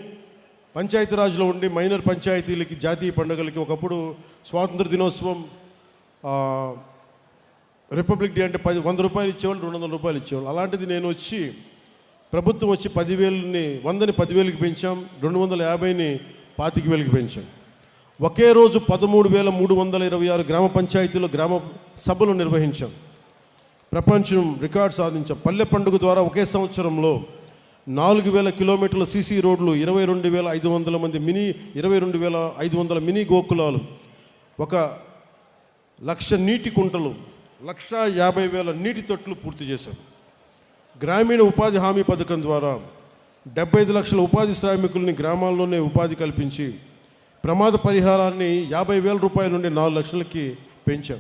పంచాయతీరాజ్లో ఉండి మైనర్ పంచాయతీలకి, జాతీయ పండుగలకి ఒకప్పుడు స్వాతంత్ర దినోత్సవం, రిపబ్లిక్ డే అంటే 100 రూపాయలు ఇచ్చేవాళ్ళు, 200 రూపాయలు ఇచ్చేవాళ్ళు. అలాంటిది నేను వచ్చి ప్రభుత్వం వచ్చి 10,000ని 100ని 10,000కి పెంచాం, 250ని 25,000కి పెంచాం. ఒకే రోజు 13,326 గ్రామ పంచాయతీలో గ్రామ సభలు నిర్వహించాం. ప్రపంచం రికార్డు సాధించాం. పల్లె పండుగ ద్వారా ఒకే సంవత్సరంలో 4,000 కిలోమీటర్ల సీసీ రోడ్లు, 22,500 మంది 22,500 మినీ గోకులాలు, 1,00,000 నీటి కుంటలు, 1,50,000 నీటి తొట్లు పూర్తి చేశాం. గ్రామీణ ఉపాధి హామీ పథకం ద్వారా 75 లక్షల ఉపాధి శ్రామికుల్ని గ్రామాల్లోనే ఉపాధి కల్పించి ప్రమాద పరిహారాన్ని 50,000 రూపాయల నుండి 4 లక్షలకి పెంచాం.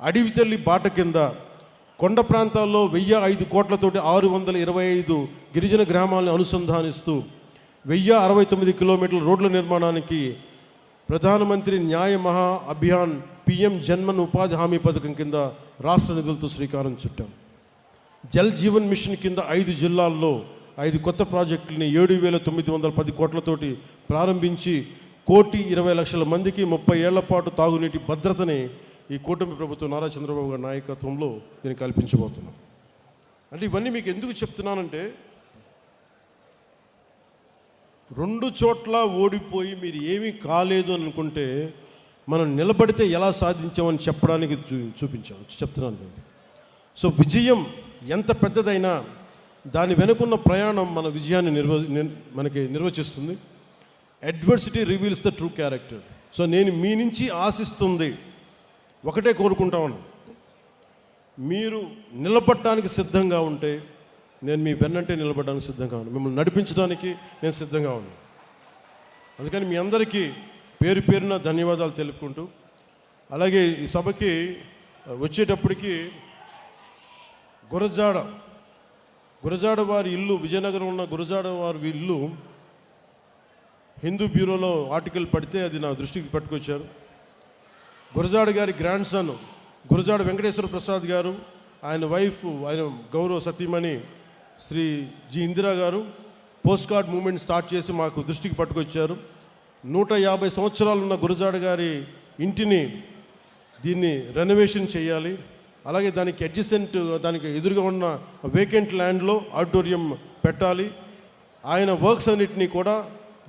అడవి తల్లి బాట కింద కొండ ప్రాంతాల్లో 1,005 కోట్లతోటి 625 గిరిజన గ్రామాలను అనుసంధానిస్తూ 1,069 కిలోమీటర్ల రోడ్ల నిర్మాణానికి ప్రధానమంత్రి న్యాయ మహా అభియాన్ పిఎం జన్మన్ ఉపాధి హామీ పథకం కింద రాష్ట్ర నిధులతో శ్రీకారం చుట్టాం. జల్ జీవన్ మిషన్ కింద 5 జిల్లాల్లో 5 కొత్త ప్రాజెక్టులని 7,910 కోట్లతోటి ప్రారంభించి 1,20,00,000 మందికి 30 ఏళ్ల పాటు తాగునీటి భద్రతని ఈ కూటమి ప్రభుత్వం నారా చంద్రబాబు గారి నాయకత్వంలో దీన్ని కల్పించబోతున్నాం. అంటే ఇవన్నీ మీకు ఎందుకు చెప్తున్నానంటే, 2 చోట్ల ఓడిపోయి మీరు ఏమీ కాలేదు అని అనుకుంటే మనం నిలబడితే ఎలా సాధించామని చెప్పడానికి చెప్తున్నాను నేను. సో విజయం ఎంత పెద్దదైనా దాని వెనుకున్న ప్రయాణం మన విజయాన్ని మనకి నిర్వచిస్తుంది. Adversity reveals the true character. So నేను మీ నుంచి ఆశిస్తుంది ఒకటే కోరుకుంటాను, మీరు నిలబడటానికి సిద్ధంగా ఉంటే నేను మీ వెన్నంటే నిలబడడానికి సిద్ధంగా ఉన్నాను, మిమ్మల్ని నడిపించడానికి నేను సిద్ధంగా ఉన్నాను. అందుకని మీ అందరికీ పేరు పేరున ధన్యవాదాలు తెలుపుకుంటూ, అలాగే ఈ సభకి వచ్చేటప్పటికి గురజాడ వారి ఇల్లు, విజయనగరం ఉన్న గురజాడ వారి ఇల్లు హిందూ బ్యూరోలో ఆర్టికల్ పడితే అది నా దృష్టికి పట్టుకొచ్చారు. గురజాడ గారి గ్రాండ్ సన్ గురజాడ వెంకటేశ్వర ప్రసాద్ గారు, ఆయన వైఫ్, ఆయన గౌరవ సతీమణి శ్రీ జి ఇందిరా గారు పోస్ట్ కార్డ్ మూమెంట్ స్టార్ట్ చేసి మాకు దృష్టికి పట్టుకొచ్చారు. 150 సంవత్సరాలు ఉన్న గురజాడ గారి ఇంటిని దీన్ని రెనోవేషన్ చేయాలి, అలాగే దానికి అడ్జసెంట్, దానికి ఎదురుగా ఉన్న వేకెంట్ ల్యాండ్లో ఆడిటోరియం పెట్టాలి. ఆయన వర్క్స్ అన్నిటినీ కూడా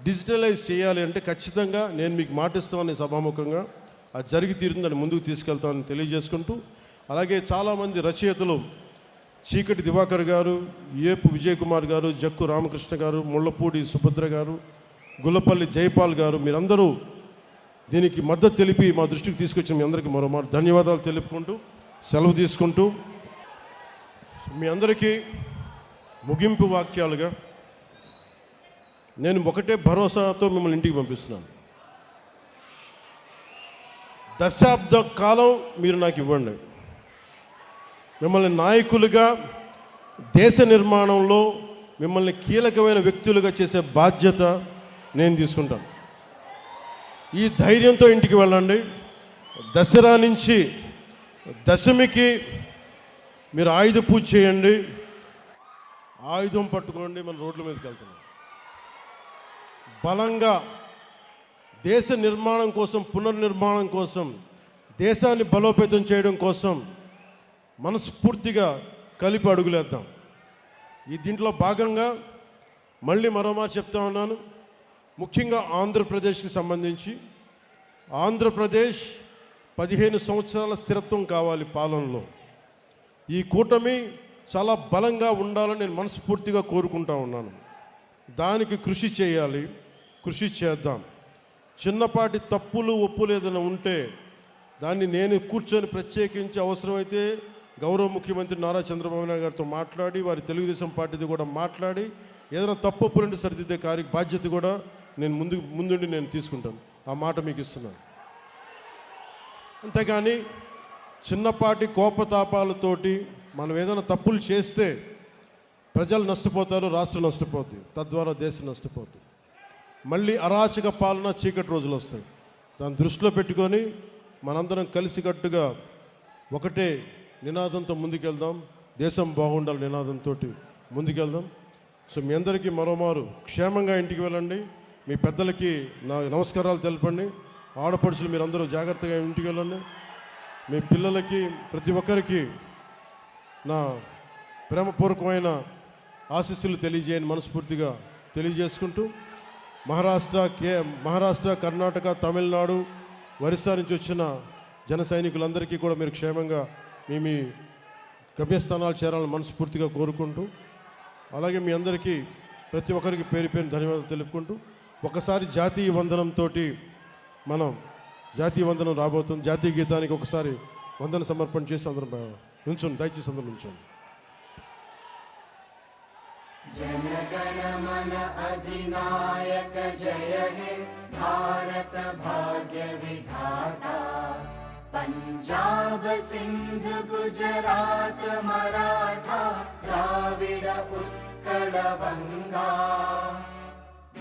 డిజిటలైజ్ చేయాలి అంటే ఖచ్చితంగా నేను మీకు మాటిస్తామని సభాముఖంగా అది జరిగి తీరుతుందని ముందుకు తీసుకెళ్తామని తెలియజేసుకుంటూ, అలాగే చాలామంది రచయితలు చీకటి దివాకర్ గారు, ఏపు విజయ్ కుమార్ గారు, జక్కు రామకృష్ణ గారు, ముళ్ళపూడి సుభద్ర గారు, గుల్లపల్లి జైపాల్ గారు, మీరందరూ దీనికి మద్దతు తెలిపి మా దృష్టికి తీసుకొచ్చిన మీ అందరికీ మరోమారు ధన్యవాదాలు తెలుపుకుంటూ సెలవు తీసుకుంటూ, మీ అందరికీ ముగింపు వాక్యాలుగా నేను ఒకటే భరోసాతో మిమ్మల్ని ఇంటికి పంపిస్తున్నాను. దశాబ్ద కాలం మీరు నాకు ఇవ్వండి. మిమ్మల్ని నాయకులుగా, దేశ నిర్మాణంలో మిమ్మల్ని కీలకమైన వ్యక్తులుగా చేసే బాధ్యత నేను తీసుకుంటాను. ఈ ధైర్యంతో ఇంటికి వెళ్ళండి. దసరా నుంచి దశమికి మీరు ఆయుధ పూజ చేయండి. ఆయుధం పట్టుకోండి, మన రోడ్ల మీదకి వెళ్తున్నాం. బలంగా దేశ నిర్మాణం కోసం, పునర్నిర్మాణం కోసం, దేశాన్ని బలోపేతం చేయడం కోసం మనస్ఫూర్తిగా కలిపి అడుగులేద్దాం. ఈ దీంట్లో భాగంగా మళ్ళీ మరోమారు చెప్తా ఉన్నాను, ముఖ్యంగా ఆంధ్రప్రదేశ్కి సంబంధించి ఆంధ్రప్రదేశ్ 15 సంవత్సరాల స్థిరత్వం కావాలి పాలనలో. ఈ కూటమి చాలా బలంగా ఉండాలని నేను మనస్ఫూర్తిగా కోరుకుంటా ఉన్నాను. దానికి కృషి చేయాలి, కృషి చేద్దాం. చిన్నపాటి తప్పులు ఒప్పులు ఏదైనా ఉంటే దాన్ని నేను కూర్చొని ప్రత్యేకించి అవసరమైతే గౌరవ ముఖ్యమంత్రి నారా చంద్రబాబు నాయుడు గారితో మాట్లాడి, వారి తెలుగుదేశం పార్టీతో కూడా మాట్లాడి ఏదైనా తప్పు ఒప్పులుంటే సరిదిద్దే బాధ్యత కూడా నేను ముందుండి నేను తీసుకుంటాను. ఆ మాట మీకు ఇస్తున్నాను. అంతేగాని చిన్నపాటి కోపతాపాలతోటి మనం ఏదైనా తప్పులు చేస్తే ప్రజలు నష్టపోతారు, రాష్ట్రం నష్టపోతుంది, తద్వారా దేశం నష్టపోతుంది. మళ్ళీ అరాచక పాలన, చీకటి రోజులు వస్తాయి. దాన్ని దృష్టిలో పెట్టుకొని మనందరం కలిసికట్టుగా ఒకటే నినాదంతో ముందుకెళ్దాం. దేశం బాగుండాలి నినాదంతో ముందుకెళ్దాం. సో మీ అందరికీ మరోమారు క్షేమంగా ఇంటికి వెళ్ళండి. మీ పెద్దలకి నా నమస్కారాలు తెలపండి. ఆడపడుచులు మీరందరూ జాగ్రత్తగా ఇంటికి వెళ్ళండి. మీ పిల్లలకి ప్రతి ఒక్కరికి నా ప్రేమపూర్వకమైన ఆశీస్సులు తెలియజేయని మనస్ఫూర్తిగా తెలియజేసుకుంటూ, మహారాష్ట్ర, కర్ణాటక, తమిళనాడు, ఒరిస్సా నుంచి వచ్చిన జన సైనికులందరికీ కూడా మీరు క్షేమంగా మీ గమ్యస్థానాలు చేరాలని మనస్ఫూర్తిగా కోరుకుంటూ, అలాగే మీ అందరికీ ప్రతి ఒక్కరికి పేరు పేరు ధన్యవాదాలు తెలుపుకుంటూ, ఒకసారి జాతీయ వందనంతో మనం జాతీయ వందనం రాబోతుంది. జాతీయ గీతానికి ఒకసారి వందన సమర్పణ చేసి అందరం నుంచోండి, దయచేసి అందరం నుంచోండి. जनगण मन अधिनायक जय हे भारत भाग्य विधाता। पंजाब सिंध गुजरात मराठा द्राविड उत्कल बंगा।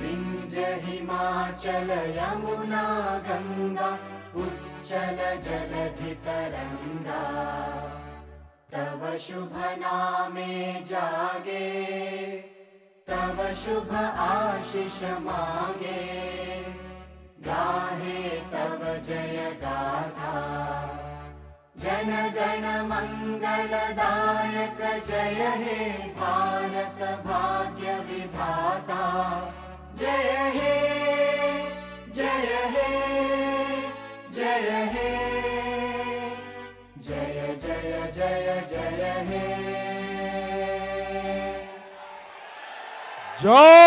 विंध्य हिमाचल यमुना गंगा उच्चल जलधि तरंगा। तव शुभ नामे जागे, तव शुभ आशीष मांगे। गाहे तव जय गाथा, जन गण मंगलदायक जय हे भारत भाग्य विधाता। जय हे जय हे जय हे जय जय जय जय हे। जय